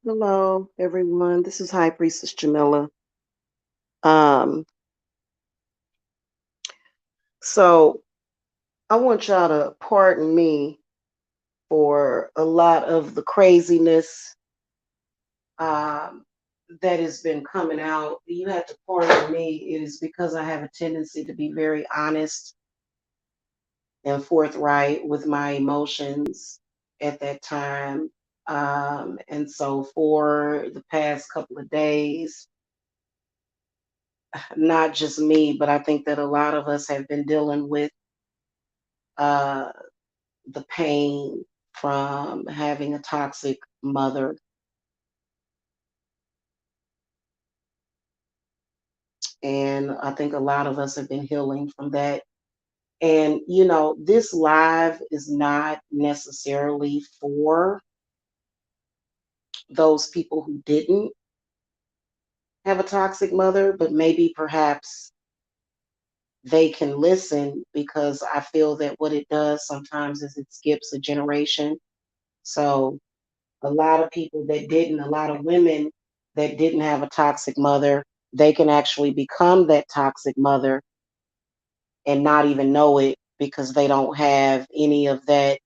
Hello, everyone. This is High Priestess Jamila. Um, so I want y'all to pardon me for a lot of the craziness um, that has been coming out. You have to pardon me. It is because I have a tendency to be very honest and forthright with my emotions at that time. And so for the past couple of days, not just me, but I think that a lot of us have been dealing with uh, the pain from having a toxic mother. And I think a lot of us have been healing from that. And, this live is not necessarily for those people who didn't have a toxic mother, but maybe perhaps they can listen because I feel that what it does sometimes is it skips a generation. So a lot of people that didn't, a lot of women that didn't have a toxic mother, they can actually become that toxic mother and not even know it because they don't have any of that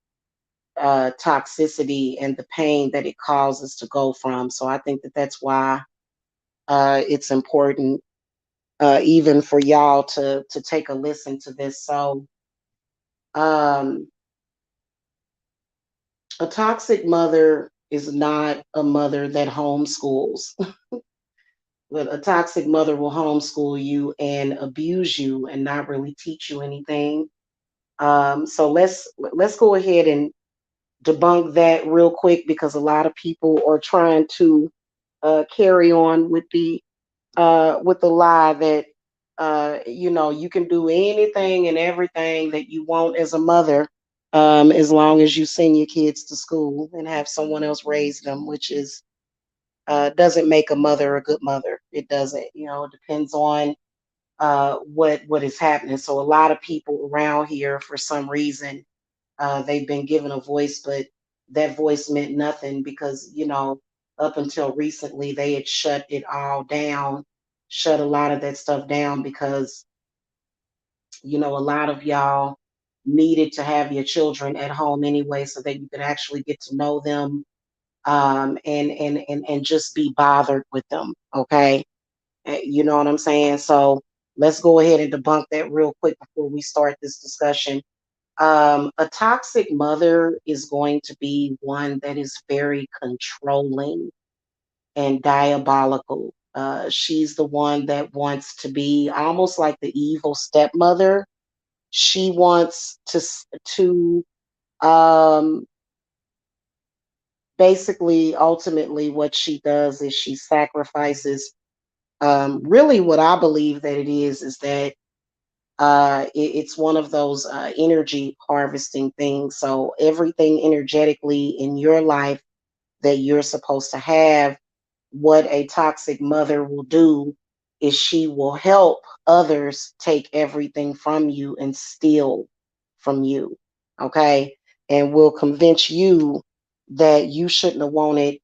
toxicity and the pain that it causes to go from. So I think that that's why it's important, even for y'all to take a listen to this. So um, a toxic mother is not a mother that homeschools. But a toxic mother will homeschool you and abuse you and not really teach you anything. So let's go ahead and debunk that real quick because a lot of people are trying to carry on with the lie that you can do anything and everything that you want as a mother, as long as you send your kids to school and have someone else raise them, which is doesn't make a mother a good mother. It doesn't. It depends on what is happening. So a lot of people around here, for some reason, they've been given a voice, but that voice meant nothing because up until recently they had shut it all down, shut a lot of that stuff down because a lot of y'all needed to have your children at home anyway so that you could actually get to know them, and just be bothered with them. Okay. You know what I'm saying? So let's go ahead and debunk that real quick before we start this discussion. A toxic mother is going to be one that is very controlling and diabolical. She's the one that wants to be almost like the evil stepmother. She wants to um, basically, ultimately, what she does is she sacrifices. Really, what I believe that it is that it's one of those energy harvesting things. So everything energetically in your life that you're supposed to have, what a toxic mother will do is she will help others take everything from you and steal from you. Okay. And will convince you that you shouldn't have wanted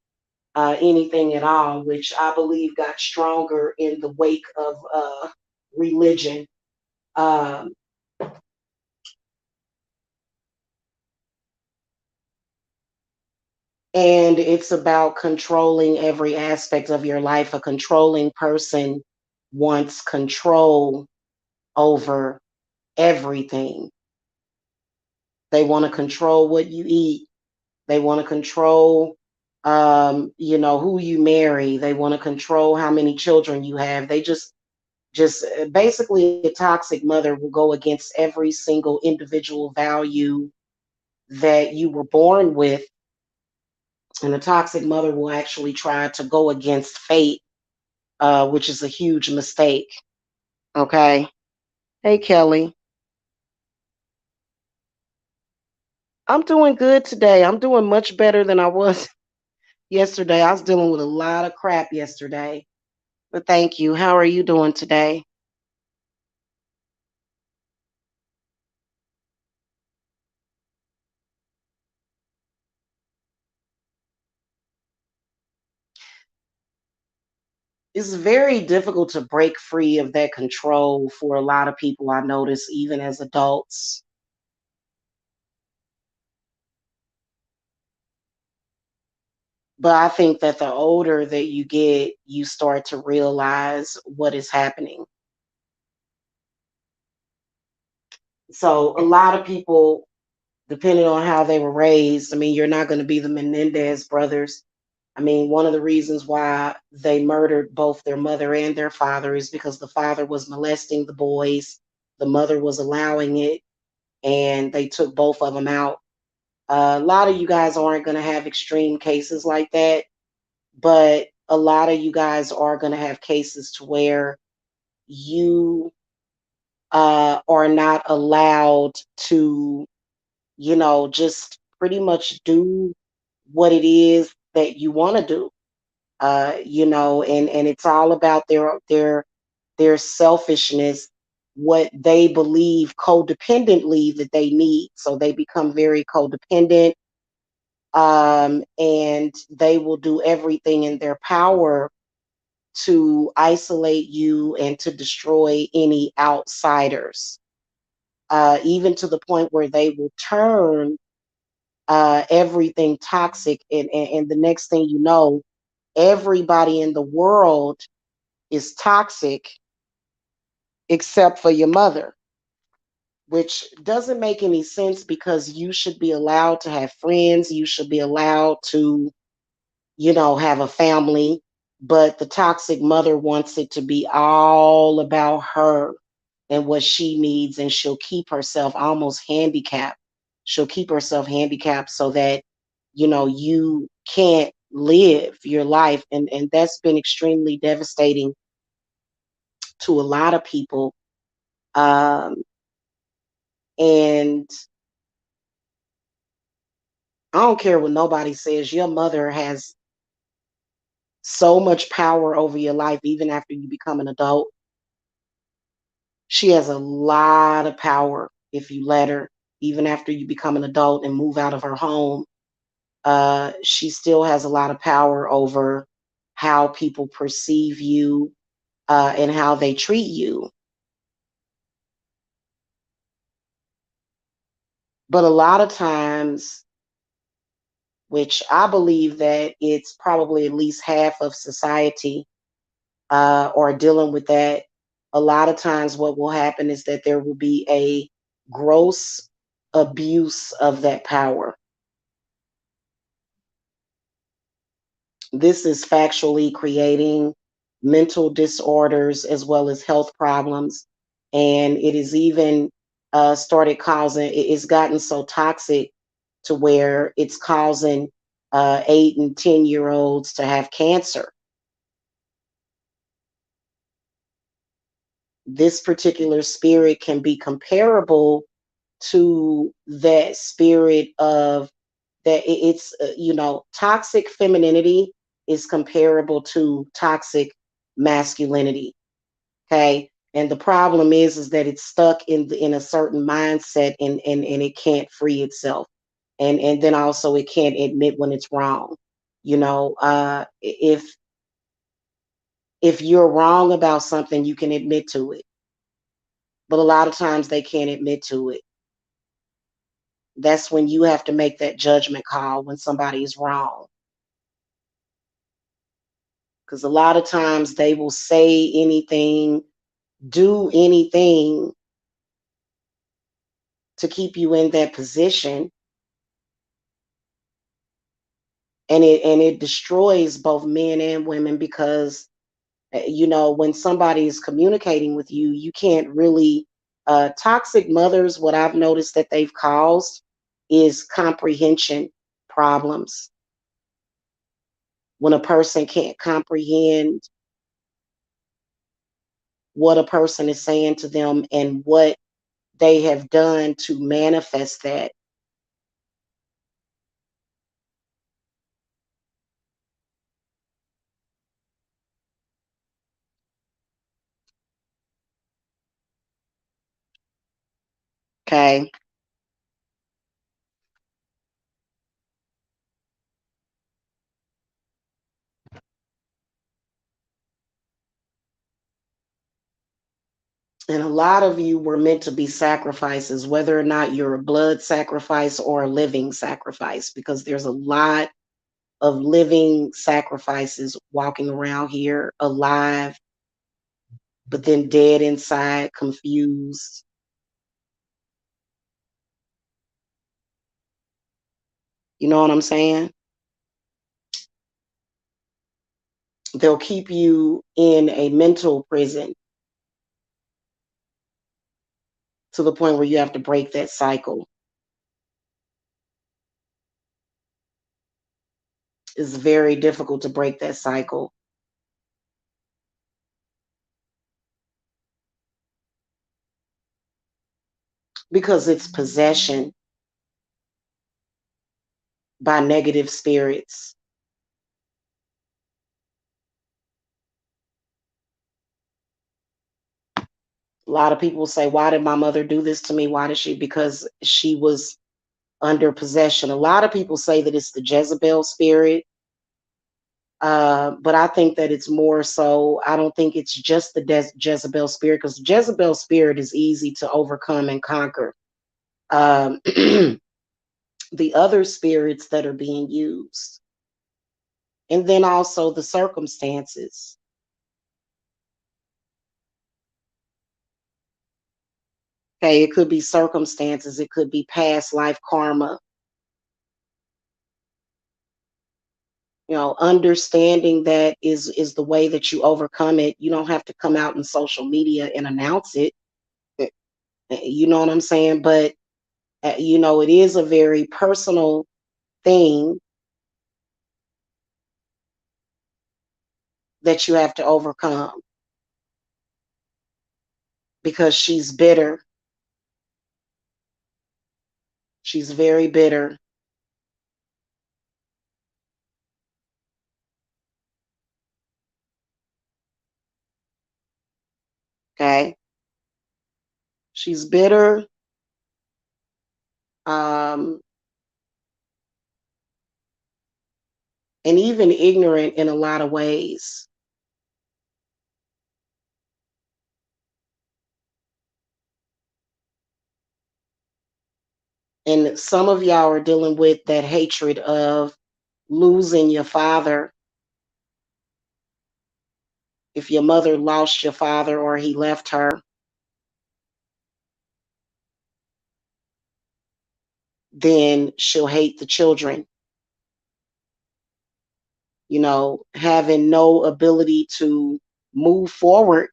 anything at all, which I believe got stronger in the wake of religion. Um, and it's about controlling every aspect of your life. A controlling person wants control over everything. They want to control what you eat. They want to control, who you marry. They want to control how many children you have. They just basically a toxic mother will go against every single individual value that you were born with, and a toxic mother will actually try to go against fate, which is a huge mistake. Okay. Hey, Kelly. I'm doing good today. I'm doing much better than I was yesterday. I was dealing with a lot of crap yesterday. But thank you. How are you doing today? It's very difficult to break free of that control for a lot of people, I notice, even as adults. But I think that the older that you get, you start to realize what is happening. So a lot of people, depending on how they were raised, I mean, you're not going to be the Menendez brothers. I mean, one of the reasons why they murdered both their mother and their father is because the father was molesting the boys, the mother was allowing it, and they took both of them out. A lot of you guys aren't going to have extreme cases like that, but a lot of you guys are going to have cases to where you are not allowed to, just pretty much do what it is that you want to do. And it's all about their selfishness, what they believe codependently that they need. So they become very codependent, and they will do everything in their power to isolate you and to destroy any outsiders, even to the point where they will turn everything toxic. And the next thing you know, everybody in the world is toxic except for your mother, which doesn't make any sense because you should be allowed to have friends. You should be allowed to, have a family. But the toxic mother wants it to be all about her and what she needs, and she'll keep herself almost handicapped. She'll keep herself handicapped so that, you can't live your life. And that's been extremely devastating to a lot of people. Um, and I don't care what nobody says, your mother has so much power over your life, even after you become an adult. She has a lot of power if you let her, even after you become an adult and move out of her home. She still has a lot of power over how people perceive you, and how they treat you. But a lot of times, which I believe that it's probably at least half of society are dealing with that. A lot of times, what will happen is that there will be a gross abuse of that power. This is factually creating mental disorders as well as health problems. And it is even started causing, it's gotten so toxic to where it's causing 8 and 10-year olds to have cancer. This particular spirit can be comparable to that spirit of that it's toxic femininity is comparable to toxic masculinity. Okay, and the problem is that it's stuck in a certain mindset, and it can't free itself, and then also it can't admit when it's wrong. If you're wrong about something, you can admit to it, but a lot of times they can't admit to it. That's when you have to make that judgment call when somebody is wrong. Because a lot of times they will say anything, do anything to keep you in that position, and it destroys both men and women because when somebody is communicating with you, you can't really toxic mothers. What I've noticed that they've caused is comprehension problems. When a person can't comprehend what a person is saying to them and what they have done to manifest that. Okay. And a lot of you were meant to be sacrifices, whether or not you're a blood sacrifice or a living sacrifice, because there's a lot of living sacrifices walking around here alive, but then dead inside, confused. You know what I'm saying? They'll keep you in a mental prison to the point where you have to break that cycle. It's very difficult to break that cycle because it's possession by negative spirits. A lot of people say, why did my mother do this to me? Why did she? Because she was under possession. A lot of people say that it's the Jezebel spirit, but I think that it's more so. I don't think it's just the Jezebel spirit, because Jezebel spirit is easy to overcome and conquer. The other spirits that are being used, and then also the circumstances. Okay, it could be circumstances, it could be past life karma. Understanding that is the way that you overcome it. You don't have to come out in social media and announce it. Eh, You know what I'm saying? But it is a very personal thing that you have to overcome, because she's bitter. She's very bitter. Okay, she's bitter, um, and even ignorant in a lot of ways. And some of y'all are dealing with that hatred of losing your father. If your mother lost your father or he left her, then she'll hate the children. Having no ability to move forward.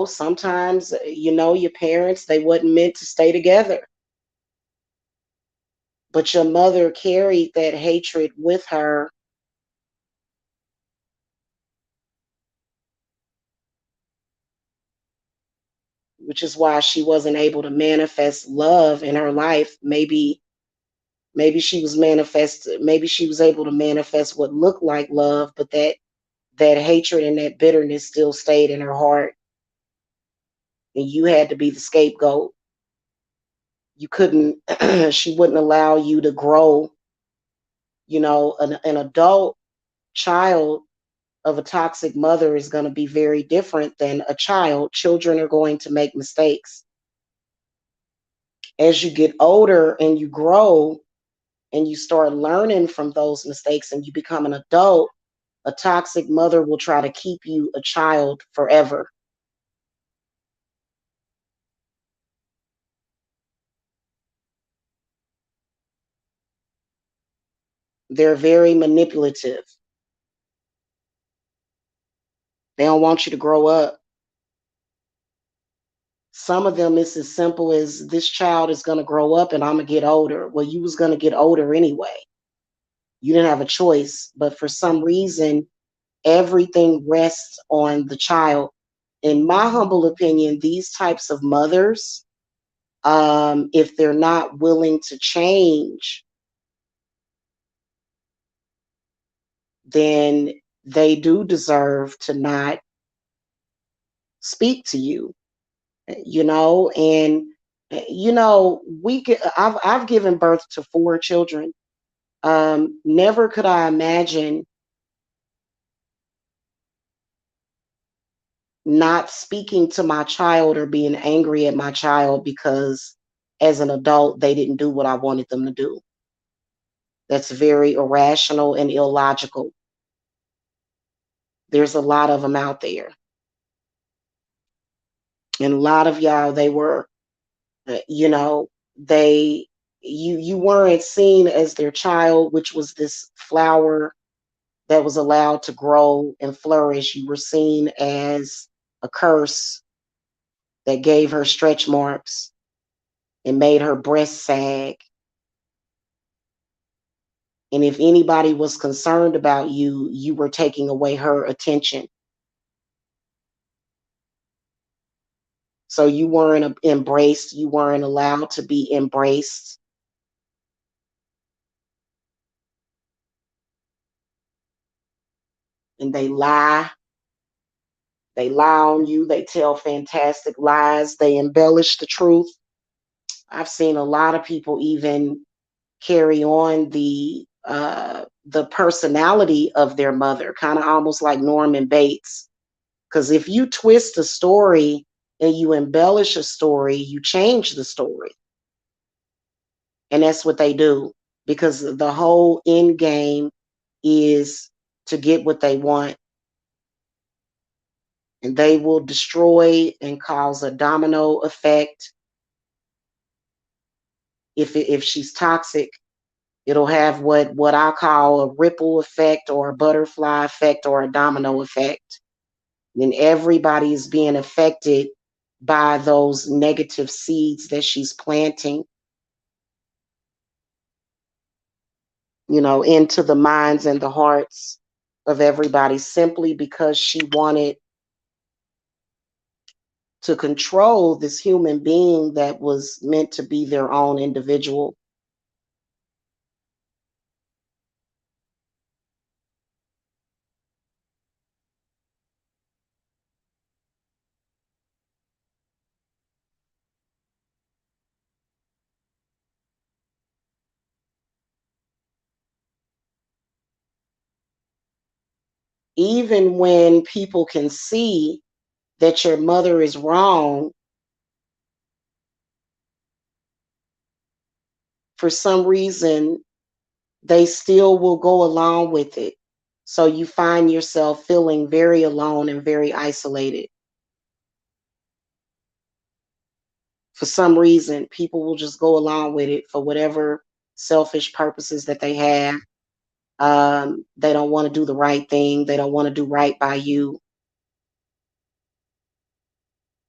Sometimes, your parents, they wasn't meant to stay together, but your mother carried that hatred with her, which is why she wasn't able to manifest love in her life. Maybe she was able to manifest what looked like love, but that hatred and that bitterness still stayed in her heart, and you had to be the scapegoat. You couldn't She wouldn't allow you to grow. An adult child of a toxic mother is going to be very different than a child. Children are going to make mistakes. As you get older and you grow and you start learning from those mistakes and you become an adult, a toxic mother will try to keep you a child forever. They're very manipulative. They don't want you to grow up. Some of them, it's as simple as, this child is going to grow up and I'm going to get older. Well, you was going to get older anyway. You didn't have a choice. But for some reason, everything rests on the child. In my humble opinion, these types of mothers, if they're not willing to change, then they do deserve to not speak to you. And I've given birth to four children. Never could I imagine not speaking to my child or being angry at my child because as an adult they didn't do what I wanted them to do. That's very irrational and illogical. There's a lot of them out there. And a lot of y'all, they were, you know, they, you weren't seen as their child, which was this flower that was allowed to grow and flourish. You were seen as a curse that gave her stretch marks and made her breast sag. And if anybody was concerned about you, you were taking away her attention. So you weren't embraced, you weren't allowed to be embraced. And they lie on you, they tell fantastic lies, they embellish the truth. I've seen a lot of people even carry on the personality of their mother, kind of almost like Norman Bates. Because if you twist a story and you embellish a story, you change the story. And that's what they do, because the whole end game is to get what they want. And they will destroy and cause a domino effect. If she's toxic, it'll have what I call a ripple effect or a butterfly effect or a domino effect. Then everybody is being affected by those negative seeds that she's planting, into the minds and the hearts of everybody, simply because she wanted to control this human being that was meant to be their own individual. Even when people can see that your mother is wrong, for some reason, they still will go along with it. So you find yourself feeling very alone and very isolated. For some reason, people will just go along with it for whatever selfish purposes that they have. They don't want to do the right thing. They don't want to do right by you.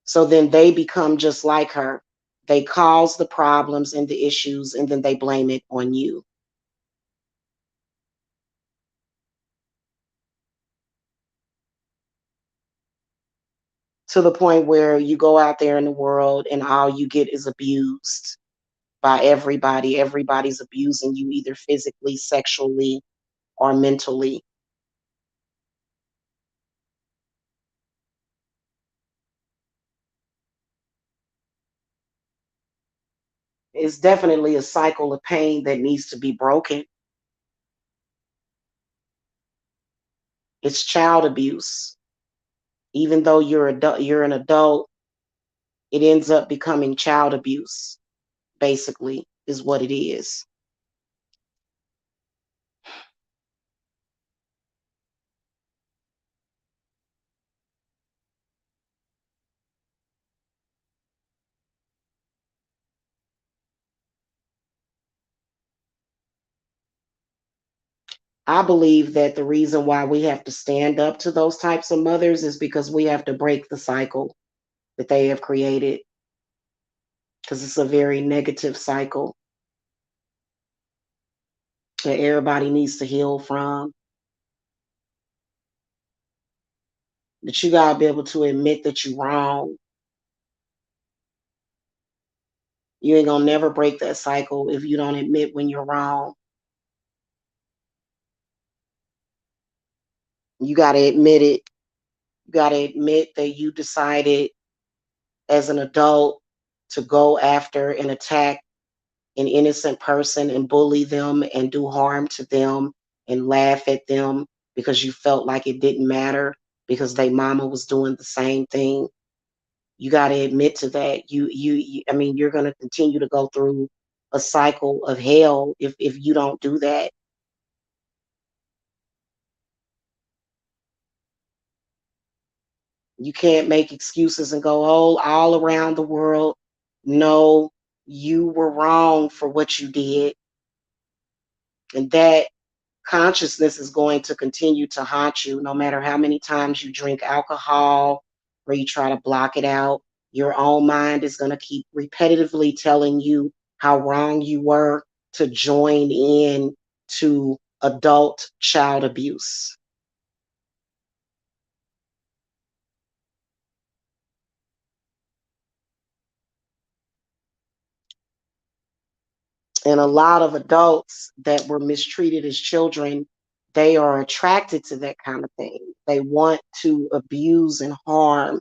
So then they become just like her. They cause the problems and the issues, and then they blame it on you. To the point where you go out there in the world and all you get is abused by everybody. Everybody's abusing you either physically, sexually, or mentally. It's definitely a cycle of pain that needs to be broken. It's child abuse. Even though you're an adult, it ends up becoming child abuse, basically, is what it is. I believe that the reason why we have to stand up to those types of mothers is because we have to break the cycle that they have created, because it's a very negative cycle that everybody needs to heal from. That you gotta be able to admit that you're wrong. You ain't gonna never break that cycle if you don't admit when you're wrong. You gotta admit it. You gotta admit that you decided as an adult to go after and attack an innocent person and bully them and do harm to them and laugh at them because you felt like it didn't matter, because they mama was doing the same thing. You got to admit to that. I mean, you're going to continue to go through a cycle of hell if you don't do that. You can't make excuses and go, oh, all around the world. No, you were wrong for what you did. And that consciousness is going to continue to haunt you no matter how many times you drink alcohol or you try to block it out. Your own mind is going to keep repetitively telling you how wrong you were to join in to adult child abuse. And a lot of adults that were mistreated as children, they are attracted to that kind of thing. They want to abuse and harm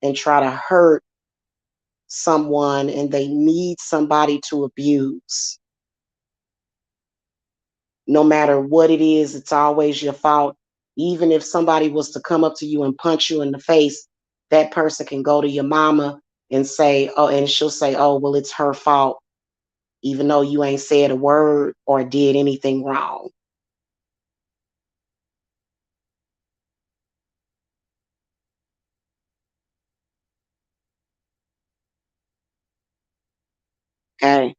and try to hurt someone, and they need somebody to abuse. No matter what it is, it's always your fault. Even if somebody was to come up to you and punch you in the face, that person can go to your mama and say, oh, and she'll say, oh, well, it's her fault, even though you ain't said a word or did anything wrong. Okay.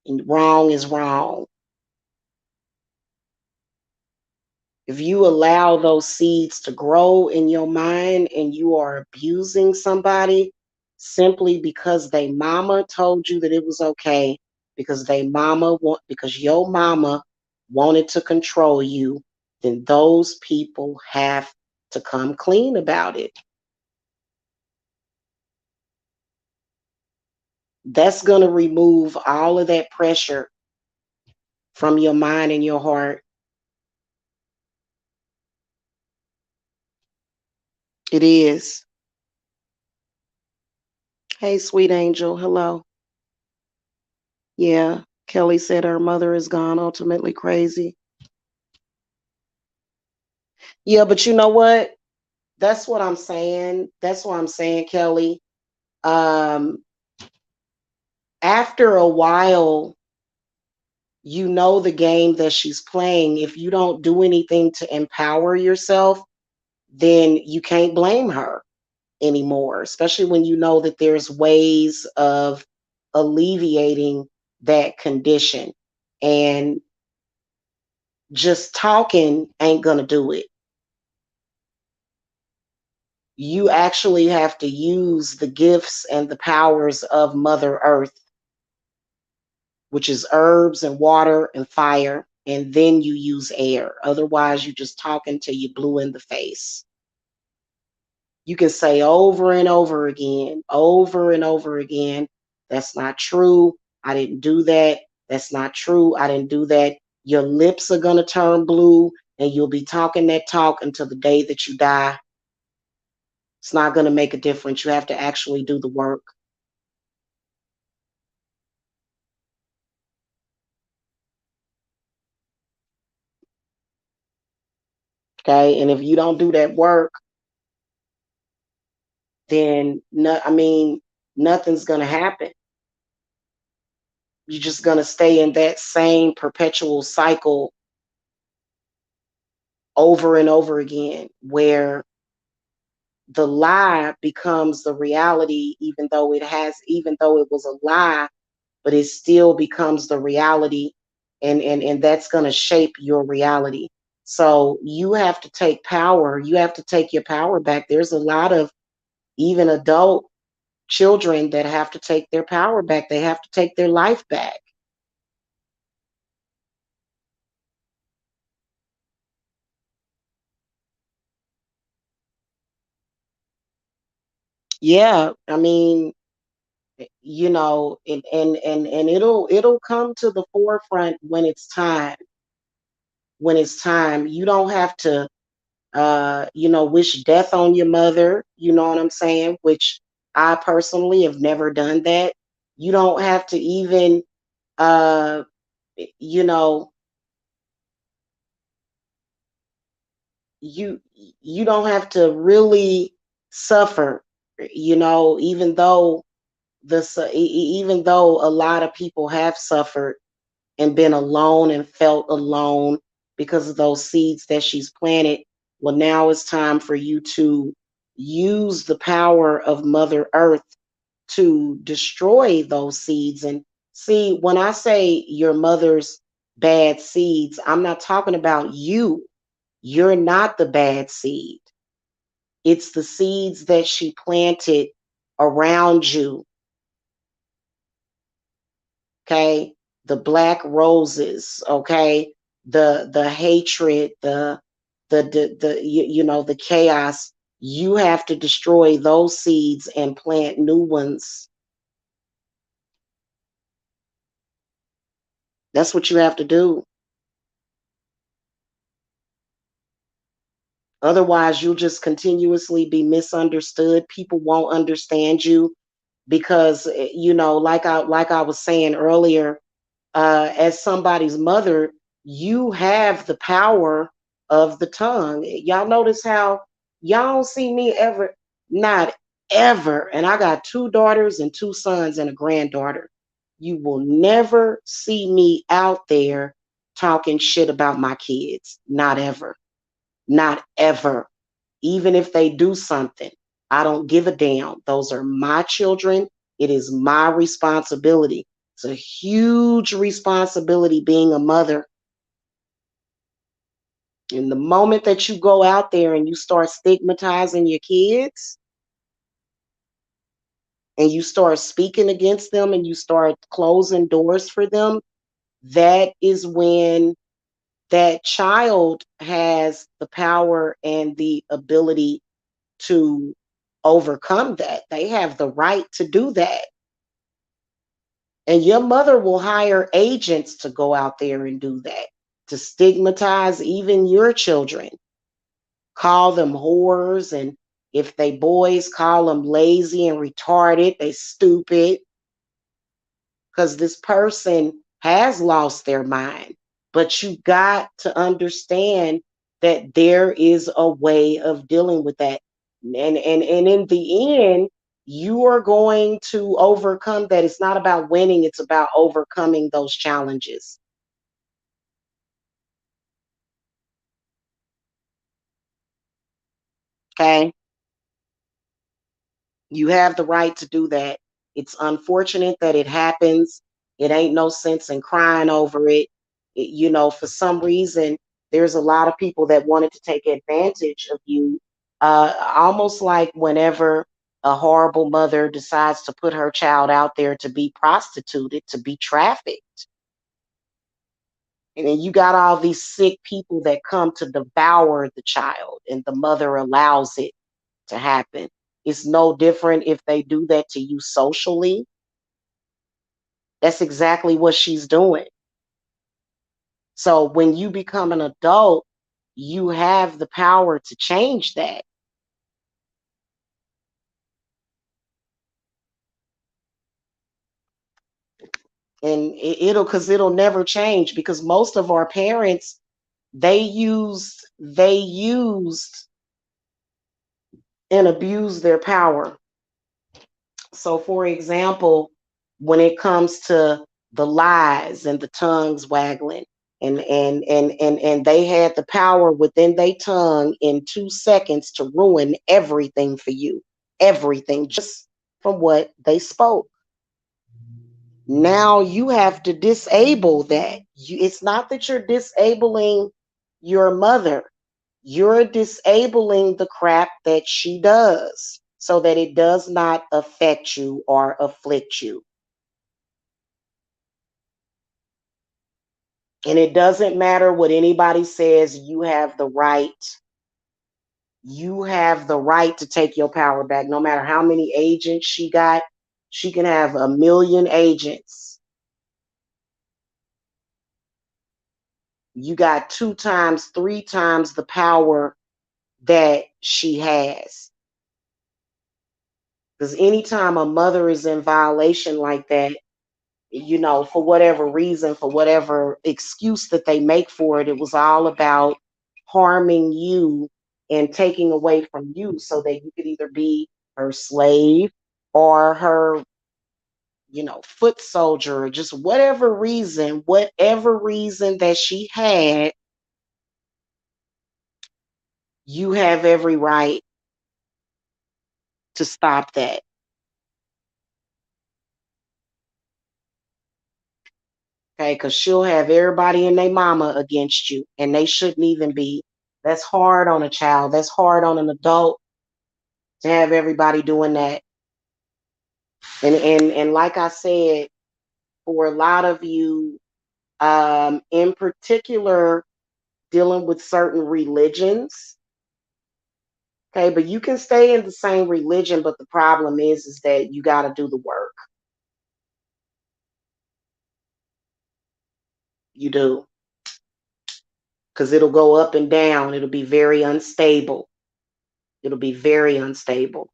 And wrong is wrong. If you allow those seeds to grow in your mind and you are abusing somebody simply because they mama told you that it was okay, because your mama wanted to control you, then those people have to come clean about it. That's going to remove all of that pressure from your mind and your heart. It is. Hey, sweet angel. Hello. Yeah. Kelly said her mother is gone, ultimately crazy. Yeah, but you know what? That's what I'm saying. That's what I'm saying, Kelly. Um, After a while, you know the game that she's playing. If you don't do anything to empower yourself, then you can't blame her anymore, especially when you know that there's ways of alleviating that condition. And just talking ain't going to do it. You actually have to use the gifts and the powers of Mother Earth, which is herbs and water and fire, and then you use air. Otherwise, you just talk until you blue in the face. You can say over and over again, that's not true. I didn't do that. That's not true. I didn't do that. Your lips are going to turn blue and you'll be talking that talk until the day that you die. It's not going to make a difference. You have to actually do the work. Okay. And if you don't do that work, then no, I mean, nothing's going to happen. You're just going to stay in that same perpetual cycle over and over again, where the lie becomes the reality, even though it was a lie, but it still becomes the reality, and that's going to shape your reality. So you have to take power. You have to take your power back. There's a lot of even adult children that have to take their power back. They have to take their life back. Yeah, I mean, and it'll come to the forefront when it's time. When it's time, you don't have to wish death on your mother, you know what I'm saying? Which I personally have never done that. You don't have to even uh you know you you don't have to really suffer, even though even though a lot of people have suffered and been alone and felt alone because of those seeds that she's planted. Well, now it's time for you to use the power of Mother Earth to destroy those seeds. And see, when I say your mother's bad seeds, I'm not talking about you. You're not the bad seed. It's the seeds that she planted around you, okay? The black roses, okay? The hatred, the chaos. You have to destroy those seeds and plant new ones. That's what you have to do. Otherwise, you'll just continuously be misunderstood. People won't understand you because like I was saying earlier, as somebody's mother, you have the power of the tongue. Y'all notice how y'all don't see me ever, not ever. And I got two daughters and two sons and a granddaughter. You will never see me out there talking shit about my kids. Not ever. Not ever. Even if they do something, I don't give a damn. Those are my children. It is my responsibility. It's a huge responsibility being a mother. And the moment that you go out there and you start stigmatizing your kids and you start speaking against them and you start closing doors for them, that is when that child has the power and the ability to overcome that. They have the right to do that. And your mother will hire agents to go out there and do that, to stigmatize even your children, call them whores. And if they boys, call them lazy and retarded, they stupid, because this person has lost their mind. But you got to understand that there is a way of dealing with that. And in the end, you are going to overcome that. It's not about winning, it's about overcoming those challenges. Okay? You have the right to do that. It's unfortunate that it happens. It ain't no sense in crying over it. For some reason, there's a lot of people that wanted to take advantage of you. Almost like whenever a horrible mother decides to put her child out there to be prostituted, to be trafficked. And then you got all these sick people that come to devour the child, and the mother allows it to happen. It's no different if they do that to you socially. That's exactly what she's doing. So when you become an adult, you have the power to change that. And it'll never change because most of our parents, they used and abused their power. So, for example, when it comes to the lies and the tongues waggling, and they had the power within their tongue in 2 seconds to ruin everything for you, everything just from what they spoke. Now you have to disable that. It's not that you're disabling your mother. You're disabling the crap that she does so that it does not affect you or afflict you. And it doesn't matter what anybody says, you have the right. You have the right to take your power back. No matter how many agents she got, she can have a million agents. You got 2 times, 3 times the power that she has. Because anytime a mother is in violation like that, for whatever reason, for whatever excuse that they make for it, it was all about harming you and taking away from you so that you could either be her slave or her, foot soldier, or just whatever reason that she had, you have every right to stop that. Okay, because she'll have everybody and their mama against you, and they shouldn't even be. That's hard on a child. That's hard on an adult to have everybody doing that. And like I said, for a lot of you, in particular, dealing with certain religions. Okay, but you can stay in the same religion, but the problem is that you got to do the work. You do, because it'll go up and down. It'll be very unstable. It'll be very unstable.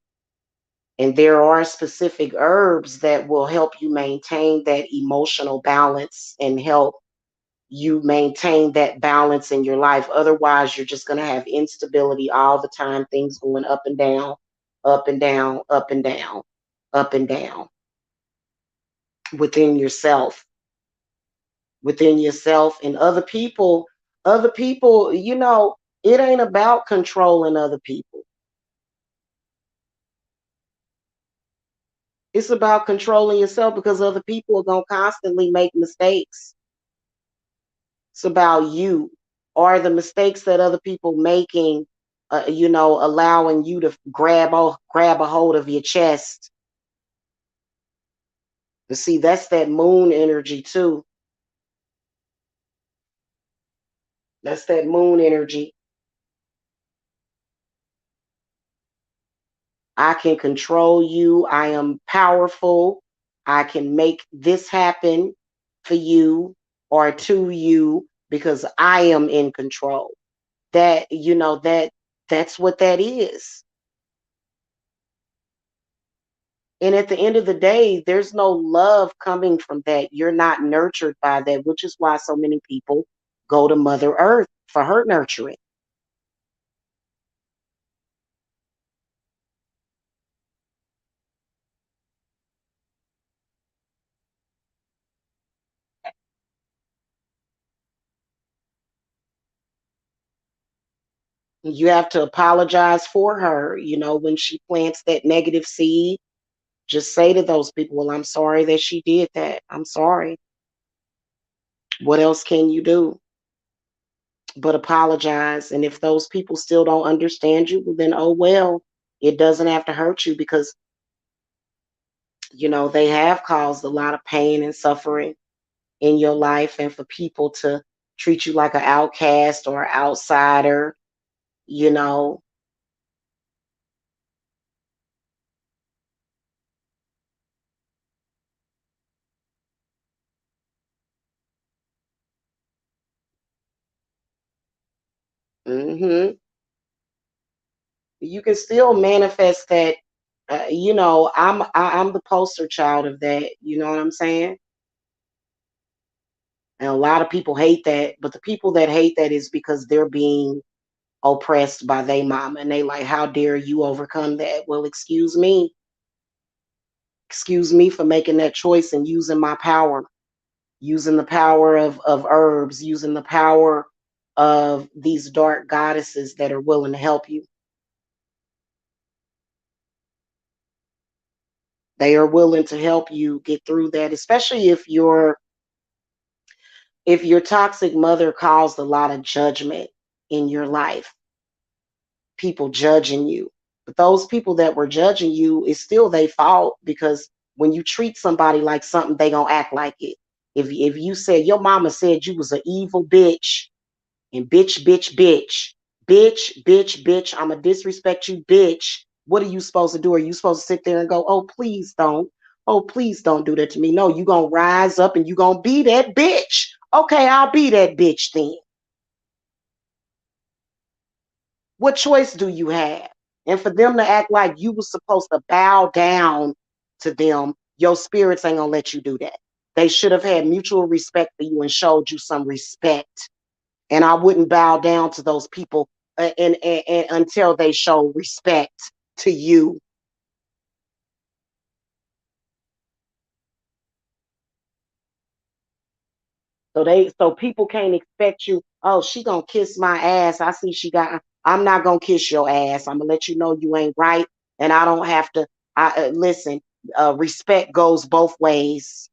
And there are specific herbs that will help you maintain that emotional balance and help you maintain that balance in your life. Otherwise, you're just going to have instability all the time, things going up and down, up and down, up and down, up and down within yourself, and other people, it ain't about controlling other people. It's about controlling yourself because other people are going to constantly make mistakes. It's about you. Are the mistakes that other people making, allowing you to grab a hold of your chest? But see, that's that moon energy too. That's that moon energy. I can control you. I am powerful. I can make this happen for you or to you because I am in control. That's what that is. And at the end of the day, there's no love coming from that. You're not nurtured by that, which is why so many people go to Mother Earth for her nurturing. You have to apologize for her. When she plants that negative seed, just say to those people, well, I'm sorry that she did that. I'm sorry. What else can you do but apologize? And if those people still don't understand you, well, then oh well, it doesn't have to hurt you because, they have caused a lot of pain and suffering in your life. And for people to treat you like an outcast or outsider, you know, hmm you can still manifest that. I'm the poster child of that. You know what I'm saying? And a lot of people hate that, but the people that hate that is because they're being oppressed by their mama, and they like, how dare you overcome that? Well, excuse me for making that choice and using my power, using the power of herbs, using the power of these dark goddesses that are willing to help you. They are willing to help you get through that, especially if your toxic mother caused a lot of judgment in your life, people judging you. But those people that were judging you, is still their fault, because when you treat somebody like something, they gonna act like it. If you said your mama said you was an evil bitch, and bitch, bitch, bitch, bitch, bitch, bitch, I'ma disrespect you, bitch. What are you supposed to do? Are you supposed to sit there and go, oh, please don't? Oh, please don't do that to me. No, you gonna rise up and you gonna be that bitch. Okay, I'll be that bitch then. What choice do you have? And for them to act like you was supposed to bow down to them, your spirits ain't gonna let you do that. They should have had mutual respect for you and showed you some respect. And I wouldn't bow down to those people and until they show respect to you. So people can't expect you, oh, she gonna kiss my ass. I see she got I'm not gonna kiss your ass. I'm gonna let you know you ain't right. And I don't have to listen, respect goes both ways.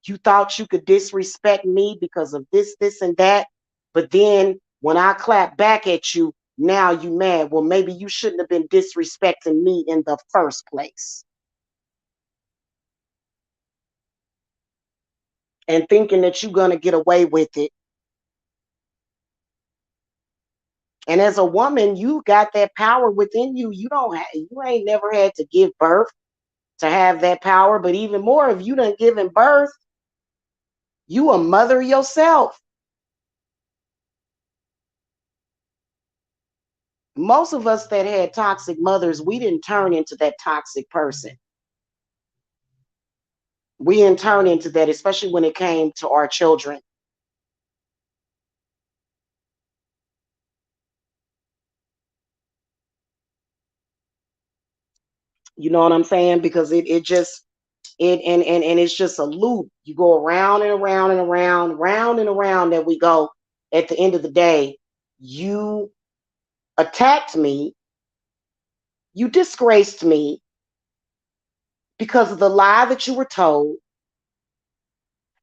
You thought you could disrespect me because of this, and that. But then when I clap back at you, now you mad. Well, maybe you shouldn't have been disrespecting me in the first place. And thinking that you're gonna get away with it. And as a woman, you got that power within you. You ain't never had to give birth to have that power. But even more, if you done given birth, you a mother yourself. Most of us that had toxic mothers, we didn't turn into that toxic person. We didn't turn into that, especially when it came to our children. You know what I'm saying? Because it just it and it's just a loop. You go around and around and around, round and around that we go. At the end of the day, you attacked me, you disgraced me because of the lie that you were told,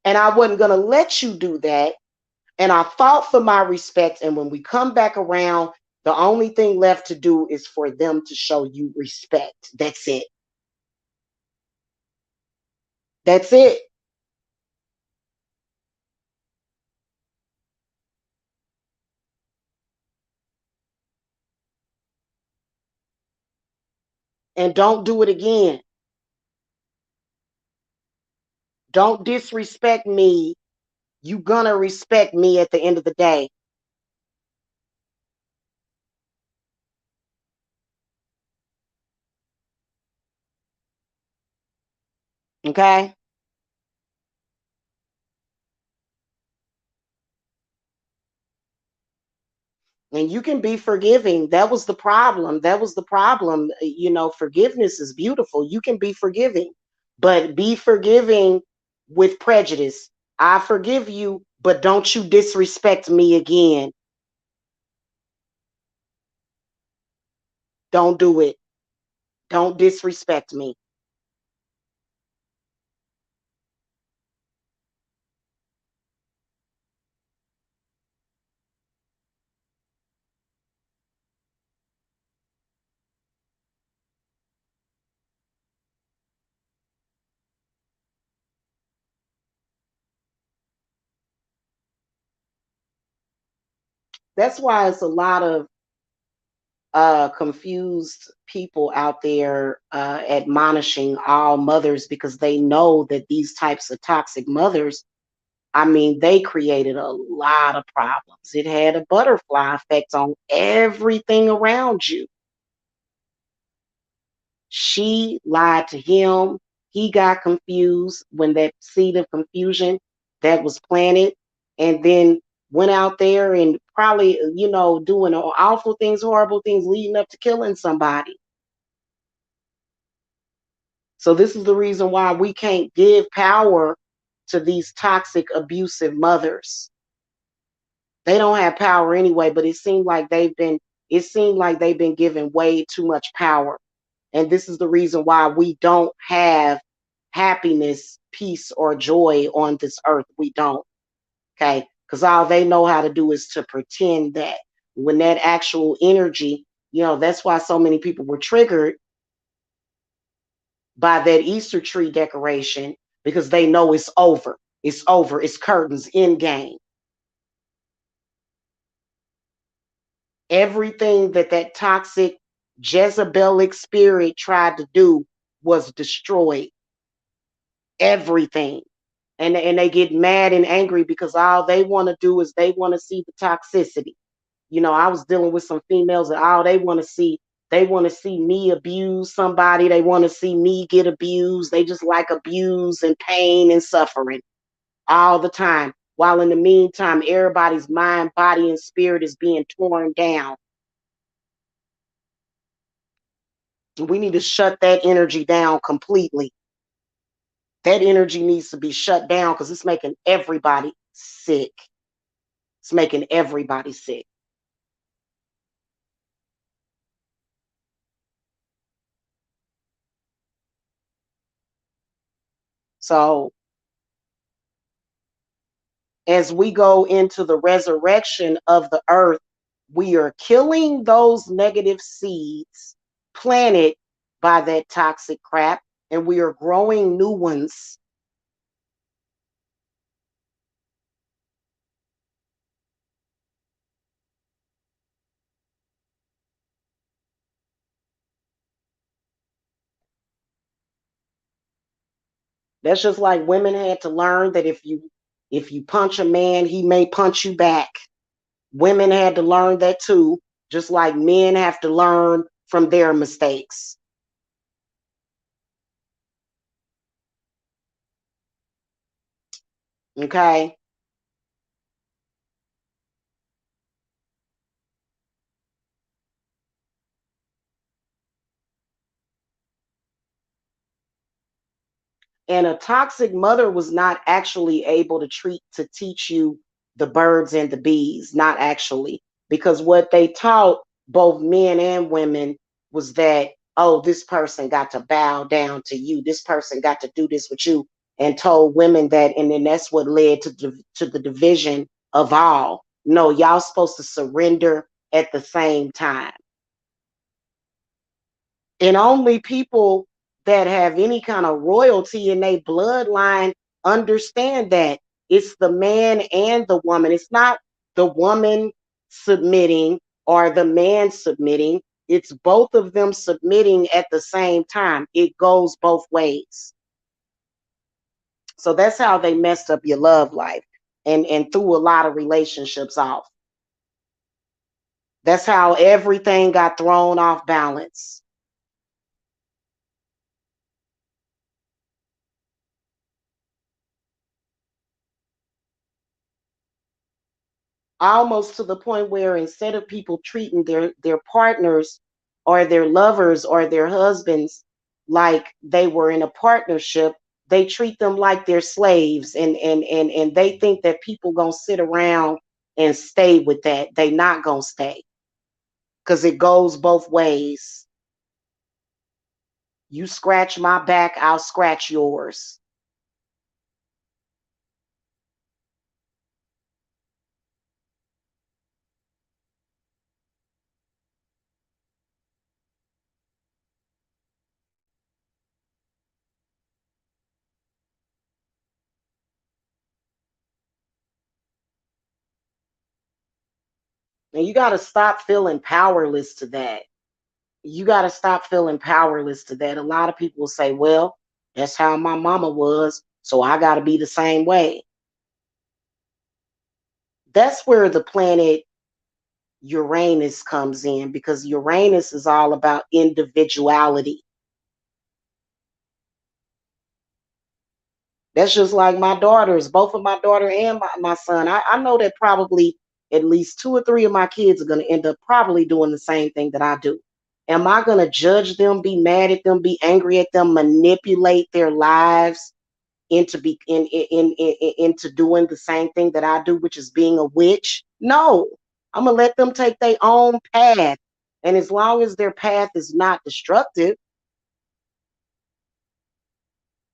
and I wasn't going to let you do that. And I fought for my respect. And when we come back around, the only thing left to do is for them to show you respect. That's it. That's it. And don't do it again. Don't disrespect me. You gonna respect me at the end of the day. Okay? And you can be forgiving. That was the problem. That was the problem. Forgiveness is beautiful. You can be forgiving, but be forgiving with prejudice. I forgive you, but don't you disrespect me again. Don't do it. Don't disrespect me. That's why it's a lot of confused people out there admonishing all mothers because they know that these types of toxic mothers, I mean, they created a lot of problems. It had a butterfly effect on everything around you. She lied to him. He got confused when that seed of confusion that was planted, and then went out there and probably, doing awful things, horrible things, leading up to killing somebody. So, this is the reason why we can't give power to these toxic, abusive mothers. They don't have power anyway, but it seemed like they've been given way too much power. And this is the reason why we don't have happiness, peace, or joy on this earth. We don't. Okay. Because all they know how to do is to pretend that when that actual energy, that's why so many people were triggered by that Easter tree decoration because they know it's over. It's over. It's curtains in game. Everything that toxic Jezebelic spirit tried to do was destroyed. Everything. And they get mad and angry because all they want to do is they want to see the toxicity. I was dealing with some females and all they want to see me abuse somebody. They want to see me get abused. They just like abuse and pain and suffering all the time. while in the meantime, everybody's mind, body, and spirit is being torn down. We need to shut that energy down completely. That energy needs to be shut down because it's making everybody sick. It's making everybody sick. So as we go into the resurrection of the earth, we are killing those negative seeds planted by that toxic crap, and we are growing new ones. That's just like women had to learn that if you punch a man, he may punch you back. Women had to learn that too, just like men have to learn from their mistakes. Okay? And a toxic mother was not actually able to teach you the birds and the bees, not actually, because what they taught both men and women was that, oh, this person got to bow down to you, this person got to do this with you, and told women that, and then that's what led to the division of all. No, y'all supposed to surrender at the same time. And only people that have any kind of royalty in their bloodline understand that it's the man and the woman. It's not the woman submitting or the man submitting. It's both of them submitting at the same time. It goes both ways. So that's how they messed up your love life and threw a lot of relationships off. That's how everything got thrown off balance. Almost to the point where instead of people treating their partners or their lovers or their husbands like they were in a partnership, they treat them like they're slaves, and they think that people gonna sit around and stay with that. They not gonna stay because it goes both ways. You scratch my back, I'll scratch yours. And you got to stop feeling powerless to that. You got to stop feeling powerless to that. A lot of people will say, well, that's how my mama was, so I got to be the same way. That's where the planet Uranus comes in, because Uranus is all about individuality. That's just like my daughters, both of my daughter and my son. I know that probably at least two or three of my kids are going to end up probably doing the same thing that I do. Am I going to judge them, be mad at them, be angry at them, manipulate their lives into into doing the same thing that I do, which is being a witch? No, I'm gonna let them take their own path, and as long as their path is not destructive,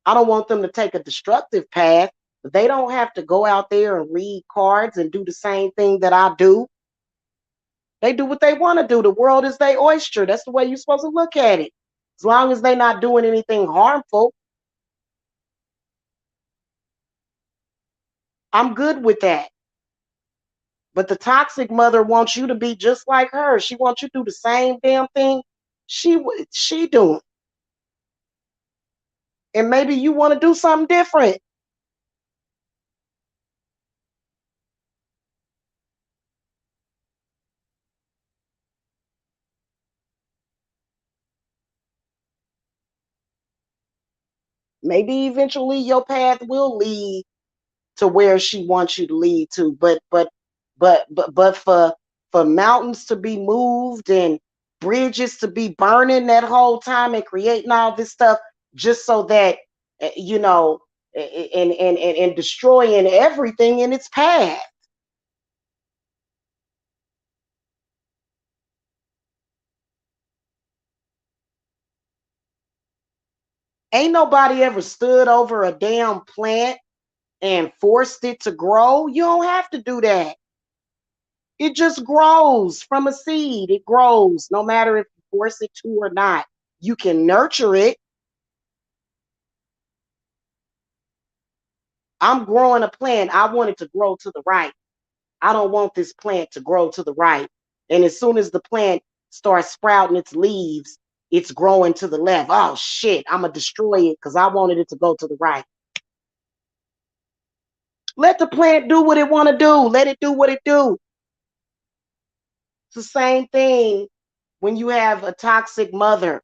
I don't want them to take a destructive path. But they don't have to go out there and read cards and do the same thing that I do. They do what they want to do. The world is their oyster. That's the way you're supposed to look at it. As long as they're not doing anything harmful, I'm good with that. But the toxic mother wants you to be just like her. She wants you to do the same damn thing she doing. And maybe you want to do something different. Maybe eventually your path will lead to where she wants you to lead to. But for mountains to be moved and bridges to be burning that whole time and creating all this stuff just so that you know and destroying everything in its path. Ain't nobody ever stood over a damn plant and forced it to grow. You don't have to do that. It just grows from a seed. It grows no matter if you force it to or not. You can nurture it. I'm growing a plant. I want it to grow to the right. I don't want this plant to grow to the right. And as soon as the plant starts sprouting its leaves, it's growing to the left. Oh shit, I'm gonna destroy it because I wanted it to go to the right. Let the plant do what it want to do. Let it do what it do. It's the same thing when you have a toxic mother.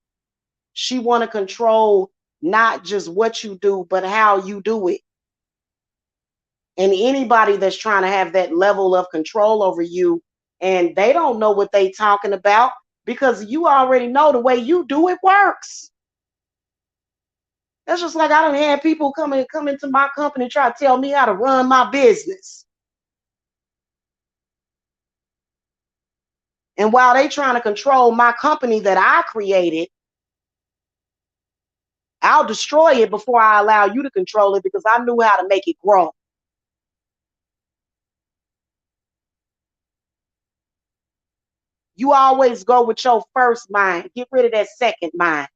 She want to control not just what you do, but how you do it. And anybody that's trying to have that level of control over you and they don't know what they talking about because you already know the way you do it works. That's just like I don't have people come into my company and try to tell me how to run my business. And while they trying to control my company that I created, I'll destroy it before I allow you to control it because I knew how to make it grow. You always go with your first mind. Get rid of that second mind.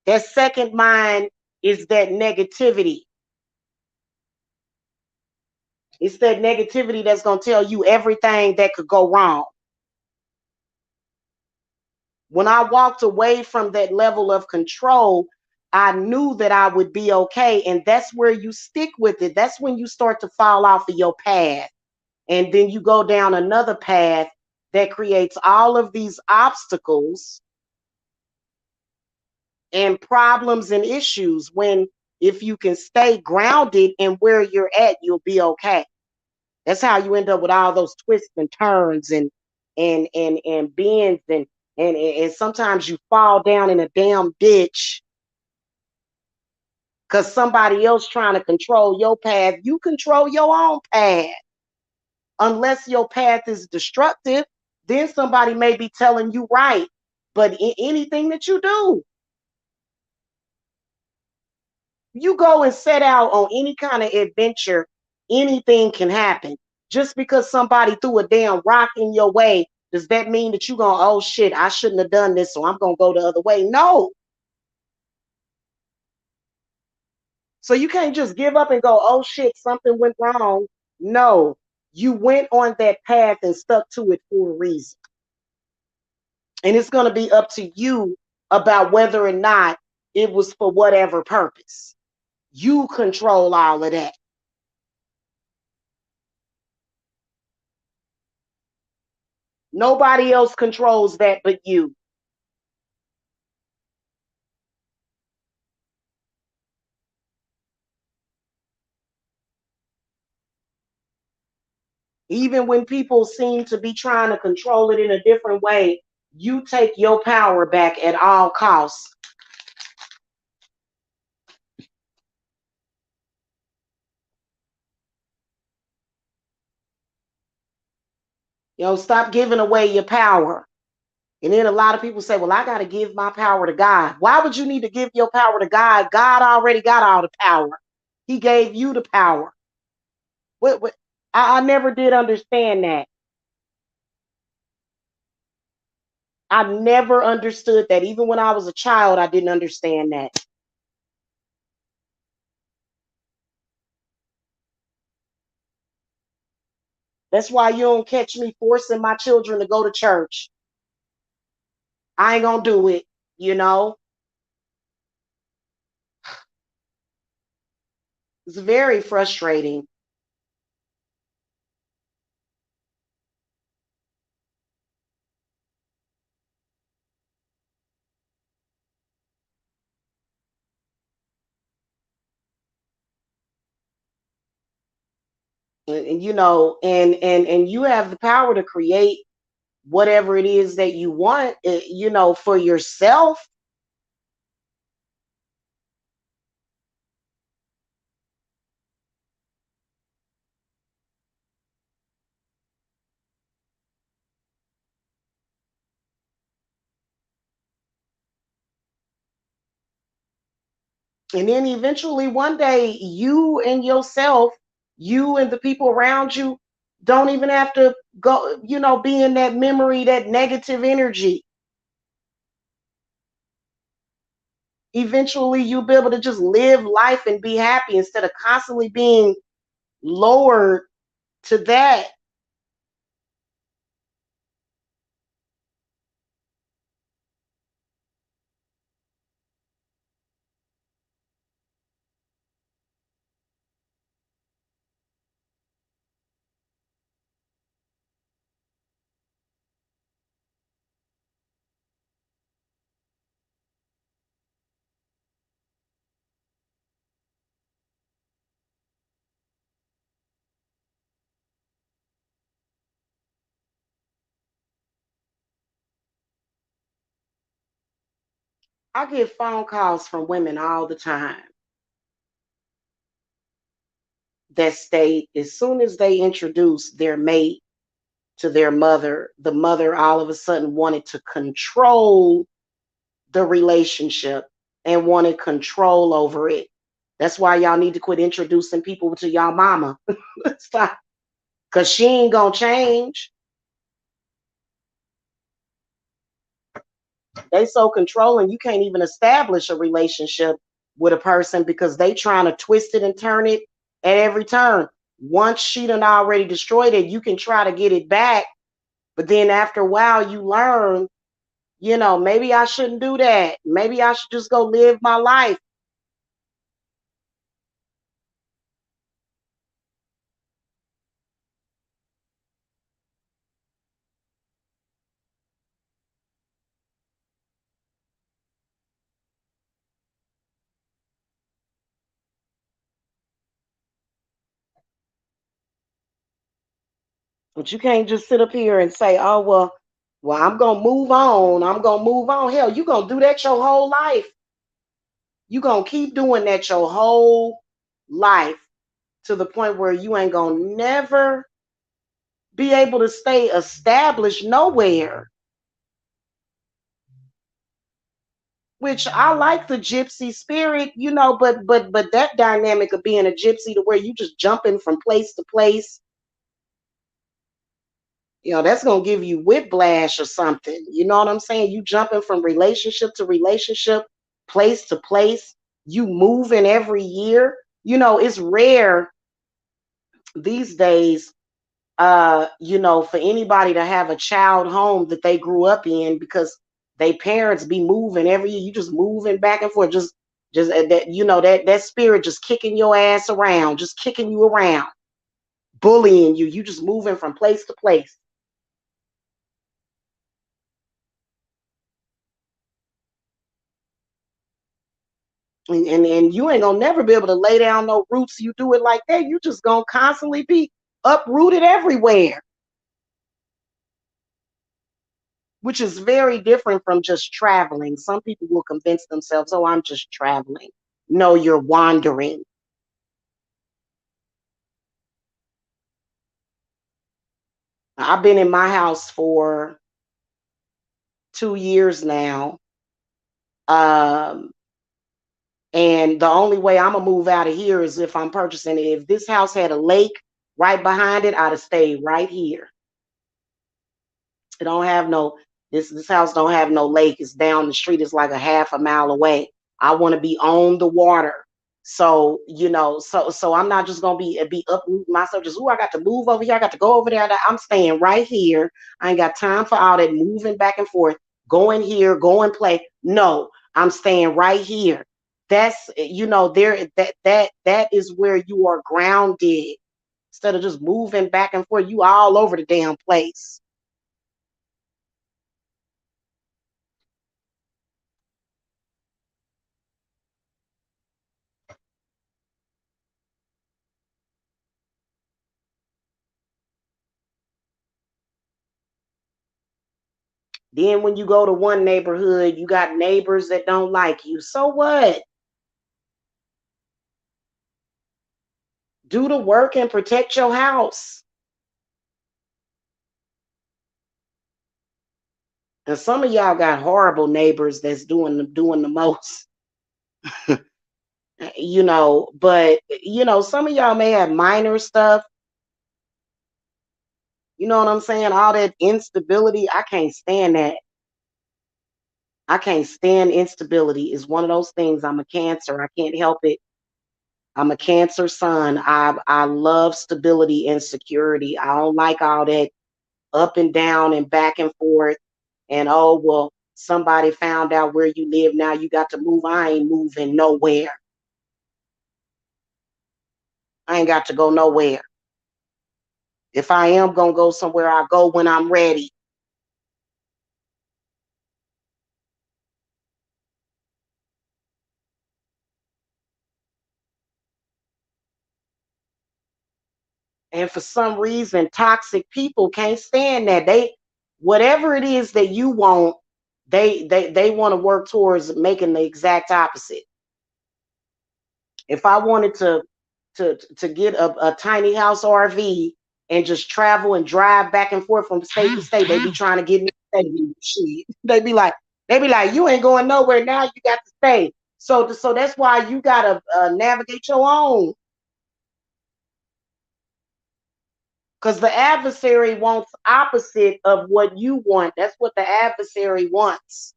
That second mind is that negativity. It's that negativity that's going to tell you everything that could go wrong. When I walked away from that level of control, I knew that I would be okay. And that's where you stick with it. That's when you start to fall off of your path. And then you go down another path that creates all of these obstacles and problems and issues when if you can stay grounded in where you're at, you'll be okay. That's how you end up with all those twists and turns and bends and sometimes you fall down in a damn ditch because somebody else trying to control your path. You control your own path. Unless your path is destructive, then somebody may be telling you right. But in anything that you do, you go and set out on any kind of adventure, anything can happen. Just because somebody threw a damn rock in your way, does that mean that you're going, oh shit, I shouldn't have done this, so I'm going to go the other way? No. So you can't just give up and go, oh shit, something went wrong. No, you went on that path and stuck to it for a reason. And it's going to be up to you about whether or not it was for whatever purpose. You control all of that. Nobody else controls that but you. Even when people seem to be trying to control it in a different way, you take your power back at all costs. Stop giving away your power. And then a lot of people say, well, I got to give my power to God. Why would you need to give your power to God? God already got all the power. He gave you the power. What, I never did understand that. I never understood that. Even when I was a child, I didn't understand that. That's why you don't catch me forcing my children to go to church. I ain't gonna do it, you know. It's very frustrating. and you have the power to create whatever it is that you want, for yourself. And then eventually one day you and yourself, you and the people around you don't even have to go, be in that memory, that negative energy. Eventually you'll be able to just live life and be happy instead of constantly being lowered to that. I get phone calls from women all the time that state as soon as they introduce their mate to their mother, the mother all of a sudden wanted to control the relationship and wanted control over it. That's why y'all need to quit introducing people to y'all mama. Stop. Cause she ain't gonna change. They so controlling you can't even establish a relationship with a person because they trying to twist it and turn it at every turn. Once she done already destroyed it, you can try to get it back, but then after a while you learn, maybe I shouldn't do that. Maybe I should just go live my life. But you can't just sit up here and say, "Oh well, I'm gonna move on. I'm gonna move on." Hell, you gonna do that your whole life. You gonna keep doing that your whole life to the point where you ain't gonna never be able to stay established nowhere. Which I like the gypsy spirit, but that dynamic of being a gypsy to where you just jumping from place to place, that's gonna give you whiplash or something. You know what I'm saying? You jumping from relationship to relationship, place to place, you moving every year. It's rare these days, for anybody to have a child home that they grew up in because they parents be moving every year. You just moving back and forth, just that that spirit just kicking your ass around, just kicking you around, bullying you. You just moving from place to place. And you ain't gonna never be able to lay down no roots. You do it like that, you just gonna constantly be uprooted everywhere, which is very different from just traveling. Some people will convince themselves, oh, I'm just traveling. No, you're wandering. I've been in my house for 2 years now. Um, and the only way I'm gonna move out of here is if I'm purchasing it. If this house had a lake right behind it, I'd have stayed right here. It don't have no this house don't have no lake. It's down the street. It's like a half a mile away. I want to be on the water. So, so I'm not just gonna be uprooting myself. Just I got to move over here. I got to go over there. I'm staying right here. I ain't got time for all that moving back and forth. Going here, go and play. No, I'm staying right here. That's there that is where you are grounded instead of just moving back and forth. You all over the damn place. Then when you go to one neighborhood, you got neighbors that don't like you. So what? Do the work and protect your house. And some of y'all got horrible neighbors that's doing the most, but some of y'all may have minor stuff. You know what I'm saying? All that instability, I can't stand that. I can't stand instability. It's one of those things. I'm a Cancer. I can't help it. I'm a Cancer sun. I love stability and security. I don't like all that up and down and back and forth. And oh well, somebody found out where you live. Now you got to move. I ain't moving nowhere. I ain't got to go nowhere. If I am gonna go somewhere, I go when I'm ready. And for some reason, toxic people can't stand that. Whatever it is that you want, they want to work towards making the exact opposite. If I wanted to get a tiny house RV and just travel and drive back and forth from state to state, they be trying to get me to stay. Shit. They be like, you ain't going nowhere now. You got to stay. So that's why you gotta navigate your own. Because the adversary wants opposite of what you want. That's what the adversary wants.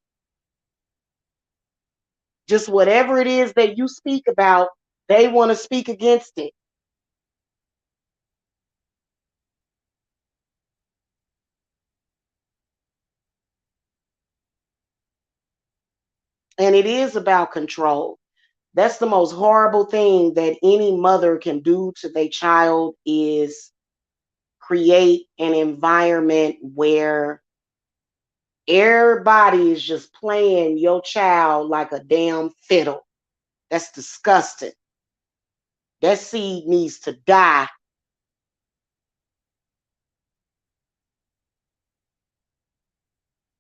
Just whatever it is that you speak about, they want to speak against it. And it is about control. That's the most horrible thing that any mother can do to their child is create an environment where everybody is just playing your child like a damn fiddle. That's disgusting. That seed needs to die.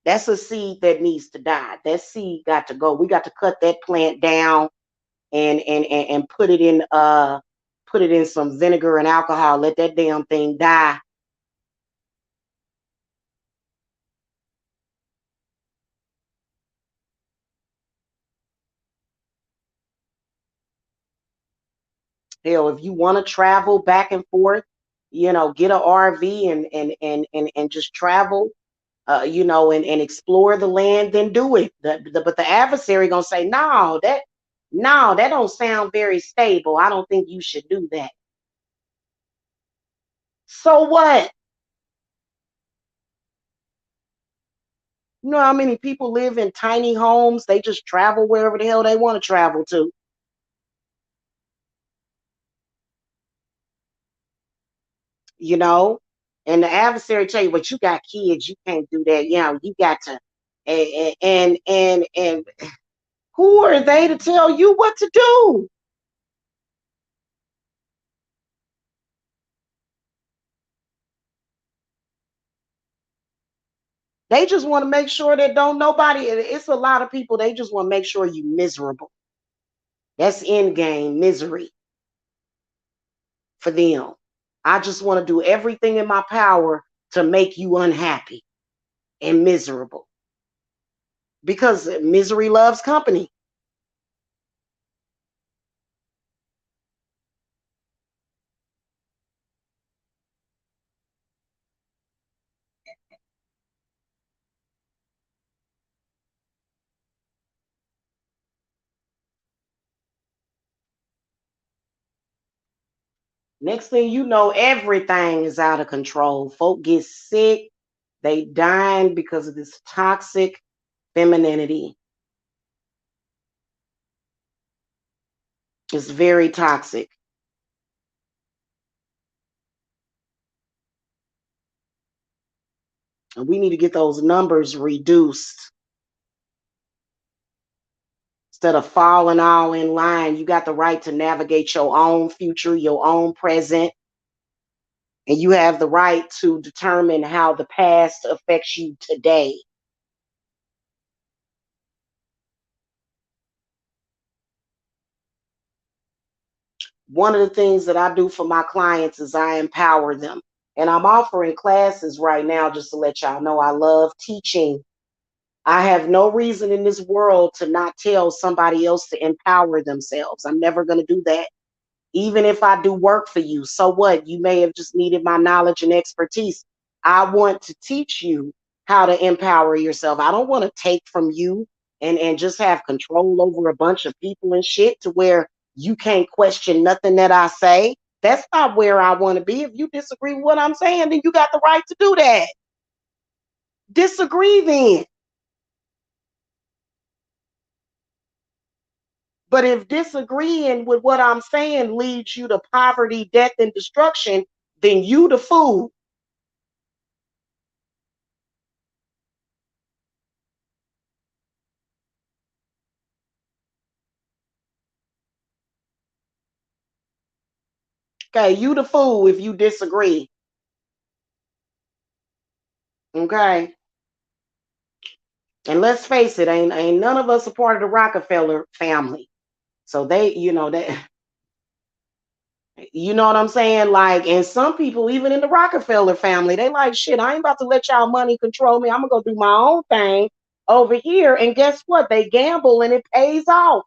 That's a seed that needs to die. That seed got to go. We got to cut that plant down and put it in some vinegar and alcohol. Let that damn thing die. Hell, if you want to travel back and forth, get an RV and just travel, and explore the land, then do it. But the adversary gonna say, no, that don't sound very stable. I don't think you should do that. So what? You know how many people live in tiny homes? They just travel wherever the hell they want to travel to, you know? And the adversary tell you, but you got kids, you can't do that. You got to and who are they to tell you what to do? They just want to make sure that don't nobody, it's a lot of people, they just want to make sure you miserable. That's end game misery for them. I just want to do everything in my power to make you unhappy and miserable because misery loves company. Next thing you know, everything is out of control. Folk get sick, they dying because of this toxic femininity. It's very toxic. And we need to get those numbers reduced. Instead of falling all in line, you got the right to navigate your own future, your own present, and you have the right to determine how the past affects you today. One of the things that I do for my clients is I empower them. And I'm offering classes right now just to let y'all know I love teaching. I have no reason in this world to not tell somebody else to empower themselves. I'm never going to do that. Even if I do work for you, so what? You may have just needed my knowledge and expertise. I want to teach you how to empower yourself. I don't want to take from you and just have control over a bunch of people and shit to where you can't question nothing that I say. That's not where I want to be. If you disagree with what I'm saying, then you got the right to do that. Disagree then. But if disagreeing with what I'm saying leads you to poverty, death, and destruction, then you the fool. Okay, you the fool if you disagree. Okay. And let's face it, ain't none of us a part of the Rockefeller family. So they, you know what I'm saying? Like, and some people, even in the Rockefeller family, they like, shit, I ain't about to let y'all money control me. I'm gonna go do my own thing over here. And guess what? They gamble and it pays off.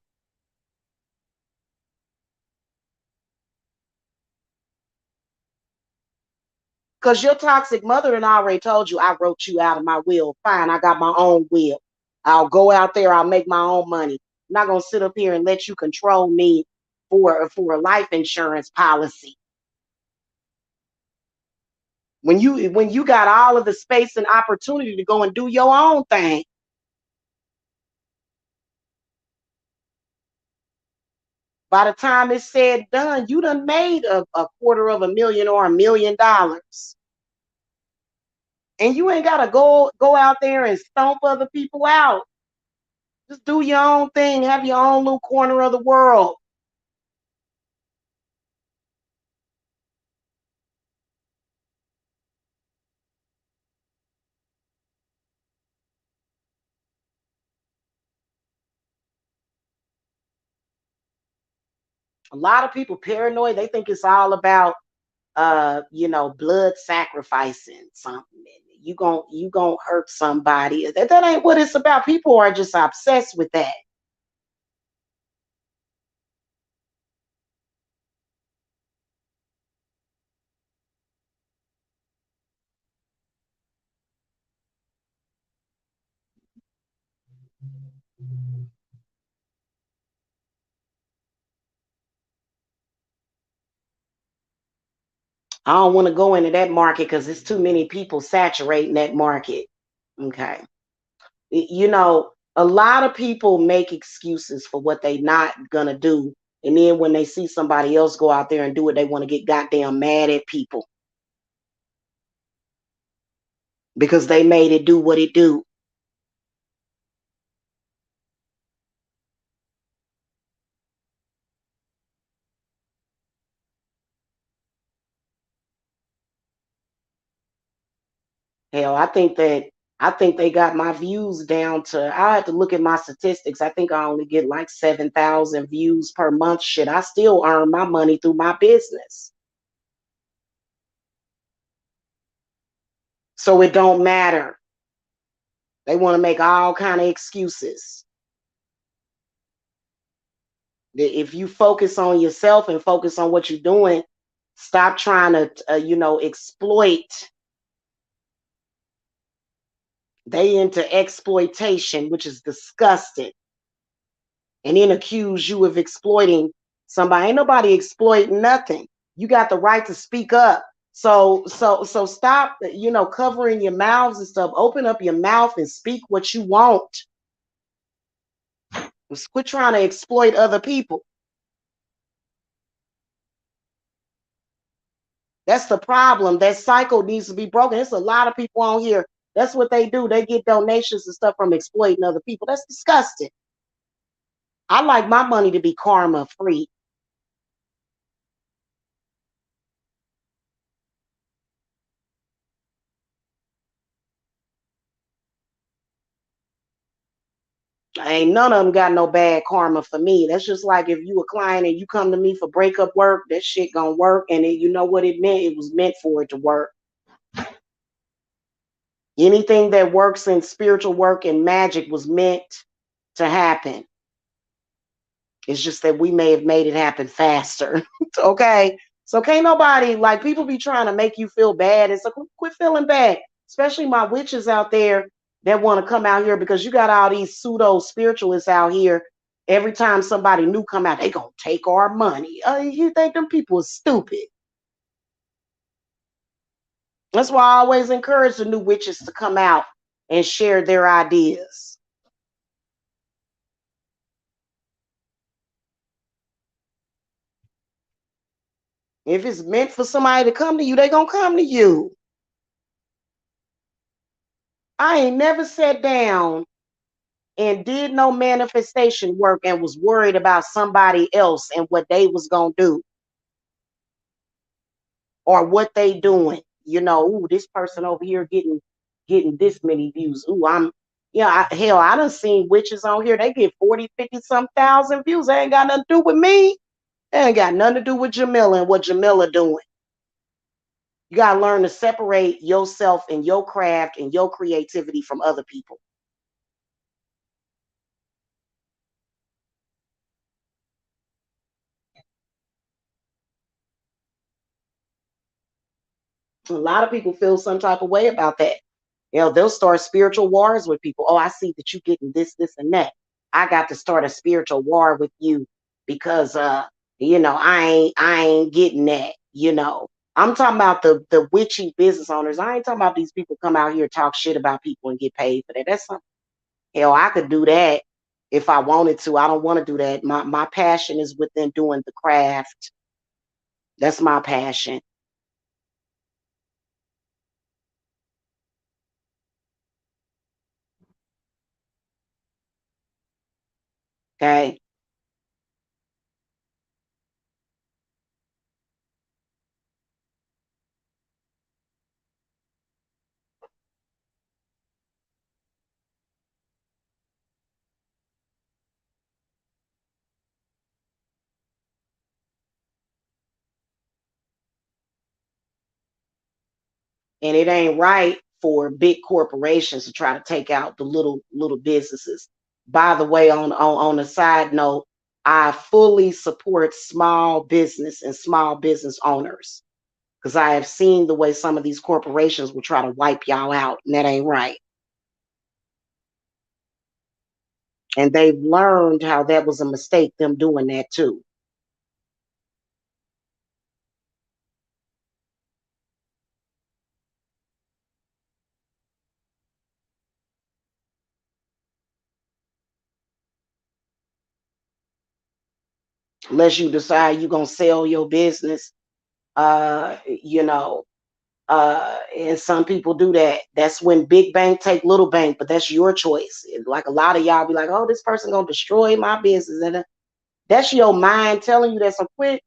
Because your toxic mother and I already told you I wrote you out of my will. Fine, I got my own will. I'll go out there, I'll make my own money. I'm not gonna sit up here and let you control me for a life insurance policy. When you got all of the space and opportunity to go and do your own thing. By the time it's said done, you done made a quarter of a million or $1 million. And you ain't gotta go out there and stomp other people out. Just do your own thing, have your own little corner of the world. A lot of people paranoid. They think it's all about blood sacrificing something. You gonna hurt somebody. That ain't what it's about. People are just obsessed with that. I don't want to go into that market because there's too many people saturating that market. Okay. A lot of people make excuses for what they not gonna do. And then when they see somebody else go out there and do it, they want to get goddamn mad at people because they made it do what it do. Hell, I think they got my views down to I have to look at my statistics. I think I only get like 7,000 views per month. Shit, I still earn my money through my business. So it don't matter. They want to make all kind of excuses. If you focus on yourself and focus on what you're doing, stop trying to exploit. They into exploitation, which is disgusting, and then accuse you of exploiting somebody. Ain't nobody exploiting nothing. You got the right to speak up. So stop, covering your mouths and stuff. Open up your mouth and speak what you want. Quit trying to exploit other people. That's the problem. That cycle needs to be broken. There's a lot of people on here. That's what they do. They get donations and stuff from exploiting other people. That's disgusting. I like my money to be karma free. ain't none of them got no bad karma for me. That's just like if you a client and you come to me for breakup work, that shit gonna work. And you know what it meant? It was meant for it to work. Anything that works in spiritual work and magic was meant to happen. It's just that we may have made it happen faster. Okay. So can't nobody, like, people be trying to make you feel bad. It's like, quit feeling bad. Especially my witches out there that want to come out here, because you got all these pseudo spiritualists out here. Every time somebody new come out, they gonna take our money. You think them people are stupid? That's why I always encourage the new witches to come out and share their ideas. If it's meant for somebody to come to you, they gonna come to you. I ain't never sat down and did no manifestation work and was worried about somebody else and what they was gonna do or what they doing. You know, ooh, this person over here getting this many views. Ooh, hell, I done seen witches on here. They get 40, 50 some thousand views. They ain't got nothing to do with me. They ain't got nothing to do with Jamila and what Jamila doing. You gotta learn to separate yourself and your craft and your creativity from other people. A lot of people feel some type of way about that. You know, they'll start spiritual wars with people. Oh, I see that you getting this, this, and that. I got to start a spiritual war with you because I ain't getting that, you know. I'm talking about the witchy business owners. I ain't talking about these people come out here talk shit about people and get paid for that. That's something. Hell, I could do that if I wanted to. I don't want to do that. My passion is within doing the craft. That's my passion. Okay. And it ain't right for big corporations to try to take out the little businesses. By the way, on a side note, I fully support small business and small business owners, because I have seen the way some of these corporations will try to wipe y'all out, and that ain't right. And they've learned how that was a mistake, them doing that too. Unless you decide you're gonna sell your business, you know, and some people do that. That's when big bank take little bank, but that's your choice. Like a lot of y'all be like, oh, this person gonna destroy my business, and that's your mind telling you that. So quit,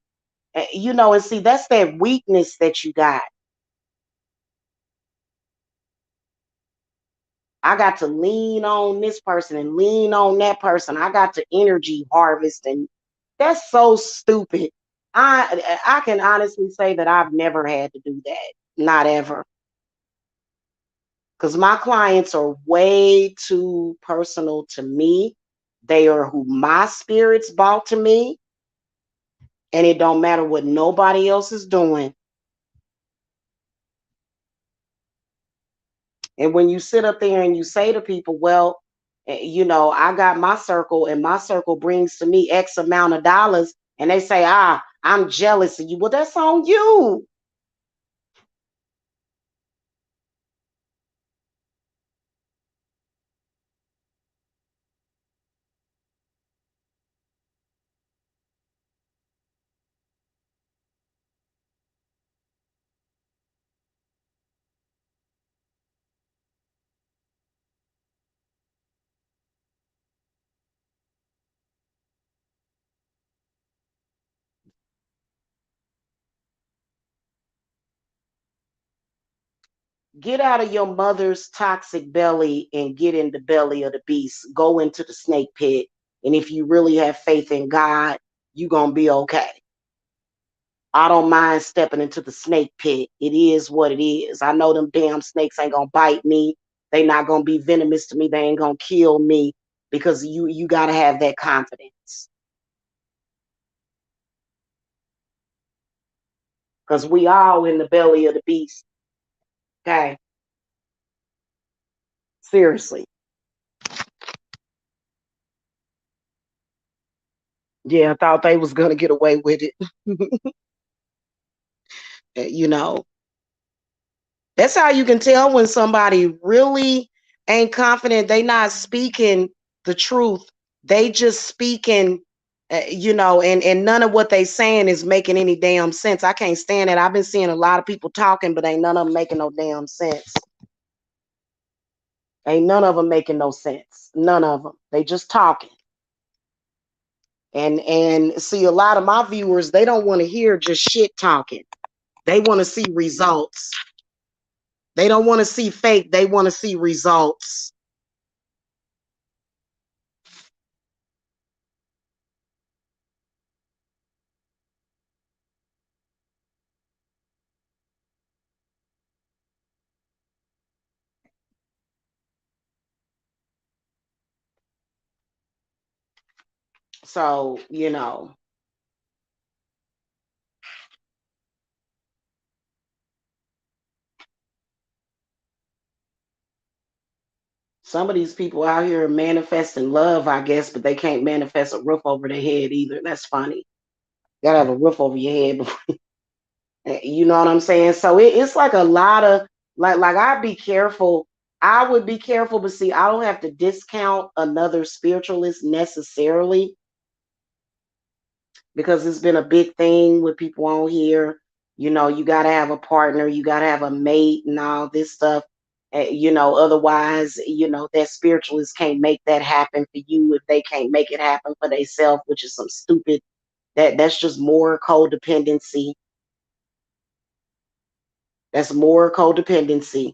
and see, that's that weakness that you got. I got to lean on this person and lean on that person. I got to energy harvest, and that's so stupid. I can honestly say that I've never had to do that, not ever, because my clients are way too personal to me. They are who my spirits brought to me, and it don't matter what nobody else is doing. And when you sit up there and you say to people, well, I got my circle, and my circle brings to me X amount of dollars, and they say, I'm jealous of you. Well, that's on you. Get out of your mother's toxic belly and get in the belly of the beast. Go into the snake pit. And if you really have faith in God, you're going to be okay. I don't mind stepping into the snake pit. It is what it is. I know them damn snakes ain't going to bite me. They not going to be venomous to me. They ain't going to kill me, because you got to have that confidence. Because we all in the belly of the beast. Okay. Seriously. Yeah, I thought they was gonna get away with it. You know, that's how you can tell when somebody really ain't confident. They not speaking the truth. They just speaking, and none of what they saying is making any damn sense. I can't stand it. I've been seeing a lot of people talking, but ain't none of them making no damn sense. Ain't none of them making no sense. None of them. They just talking. And see, a lot of my viewers, they don't want to hear just shit talking. They want to see results. They don't want to see fake. They want to see results. So, some of these people out here are manifesting love, I guess, but they can't manifest a roof over their head either. That's funny. You gotta have a roof over your head before, you know what I'm saying? So it's like a lot of like I'd be careful. I would be careful, but see, I don't have to discount another spiritualist necessarily, because it's been a big thing with people on here. You got to have a partner, you got to have a mate, and all this stuff. Otherwise, that spiritualist can't make that happen for you if they can't make it happen for themselves, which is some stupid. That's just more codependency. That's more codependency.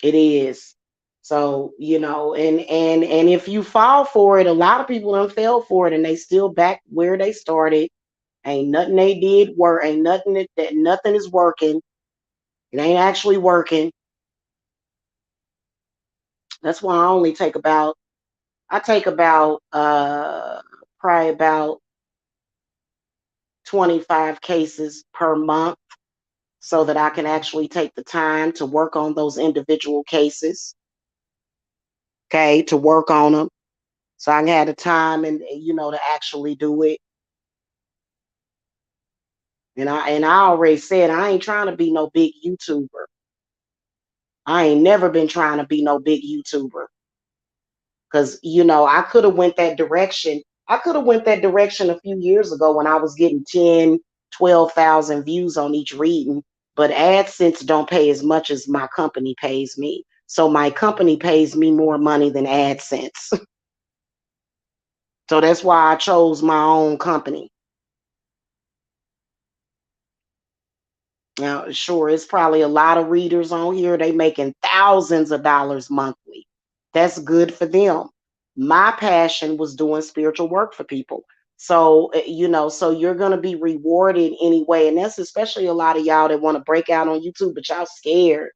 It is. So, and if you fall for it, a lot of people don't fell for it and they still back where they started. Ain't nothing they did work. Ain't nothing that nothing is working. It ain't actually working. That's why I take about probably about 25 cases per month, so that I can actually take the time to work on those individual cases. Okay, to work on them. So I can have the time and to actually do it. And I already said I ain't trying to be no big YouTuber. I ain't never been trying to be no big YouTuber. Because I could have went that direction. I could have went that direction a few years ago when I was getting 10, 12,000 views on each reading. But AdSense don't pay as much as my company pays me. So my company pays me more money than AdSense. So that's why I chose my own company. Now, sure, it's probably a lot of readers on here. They making thousands of dollars monthly. That's good for them. My passion was doing spiritual work for people. So, so you're going to be rewarded anyway. And that's especially a lot of y'all that want to break out on YouTube, but y'all scared.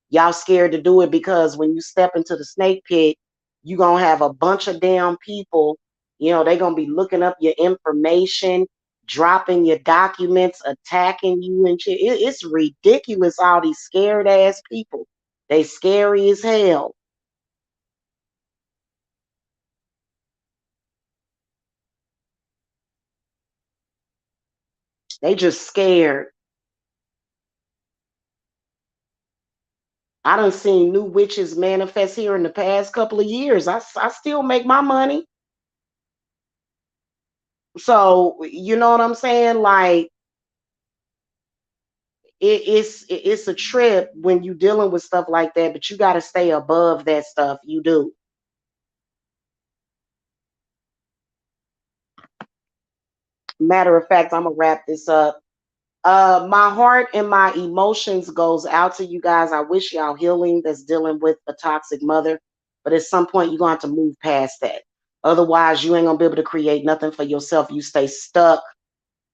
Y'all scared to do it because when you step into the snake pit, you're going to have a bunch of damn people. They're going to be looking up your information, dropping your documents, attacking you and shit. It's ridiculous, all these scared ass people. They scary as hell. They just scared. I done seen new witches manifest here in the past couple of years. I still make my money. So, you know what I'm saying? Like, it's a trip when you dealing with stuff like that, but you got to stay above that stuff. You do. Matter of fact, I'm gonna wrap this up. My heart and my emotions goes out to you guys. I wish y'all healing that's dealing with a toxic mother, but at some point you're gonna have to move past that. Otherwise, you ain't gonna be able to create nothing for yourself. You stay stuck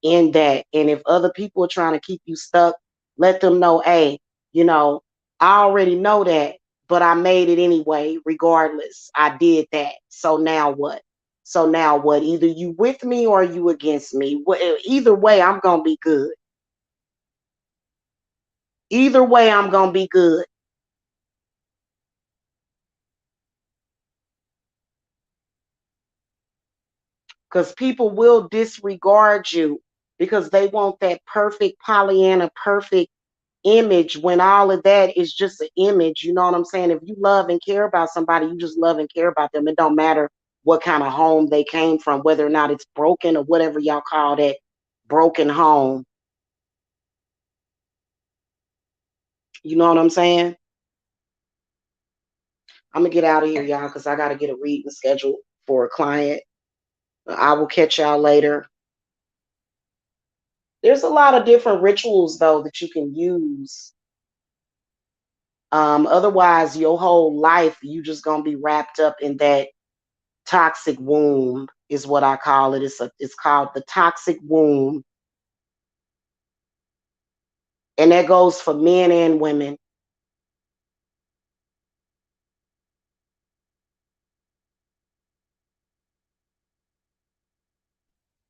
in that. And if other people are trying to keep you stuck, let them know, hey, you know, I already know that, but I made it anyway, regardless. I did that. So now what? So now what? Either you with me or you against me. Either way, I'm gonna be good. Either way, I'm gonna be good. Because people will disregard you because they want that perfect Pollyanna, perfect image when all of that is just an image. You know what I'm saying? If you love and care about somebody, you just love and care about them. It don't matter what kind of home they came from, whether or not it's broken or whatever y'all call that broken home. You know what I'm saying? I'm gonna get out of here, y'all, because I gotta get a reading scheduled for a client. I will catch y'all later. There's a lot of different rituals though that you can use. Otherwise, your whole life you just gonna be wrapped up in that toxic womb is what I call it. It's called the toxic womb, and that goes for men and women.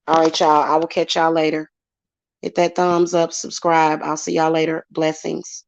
All right, y'all. I will catch y'all later. Hit that thumbs up, subscribe. I'll see y'all later. Blessings.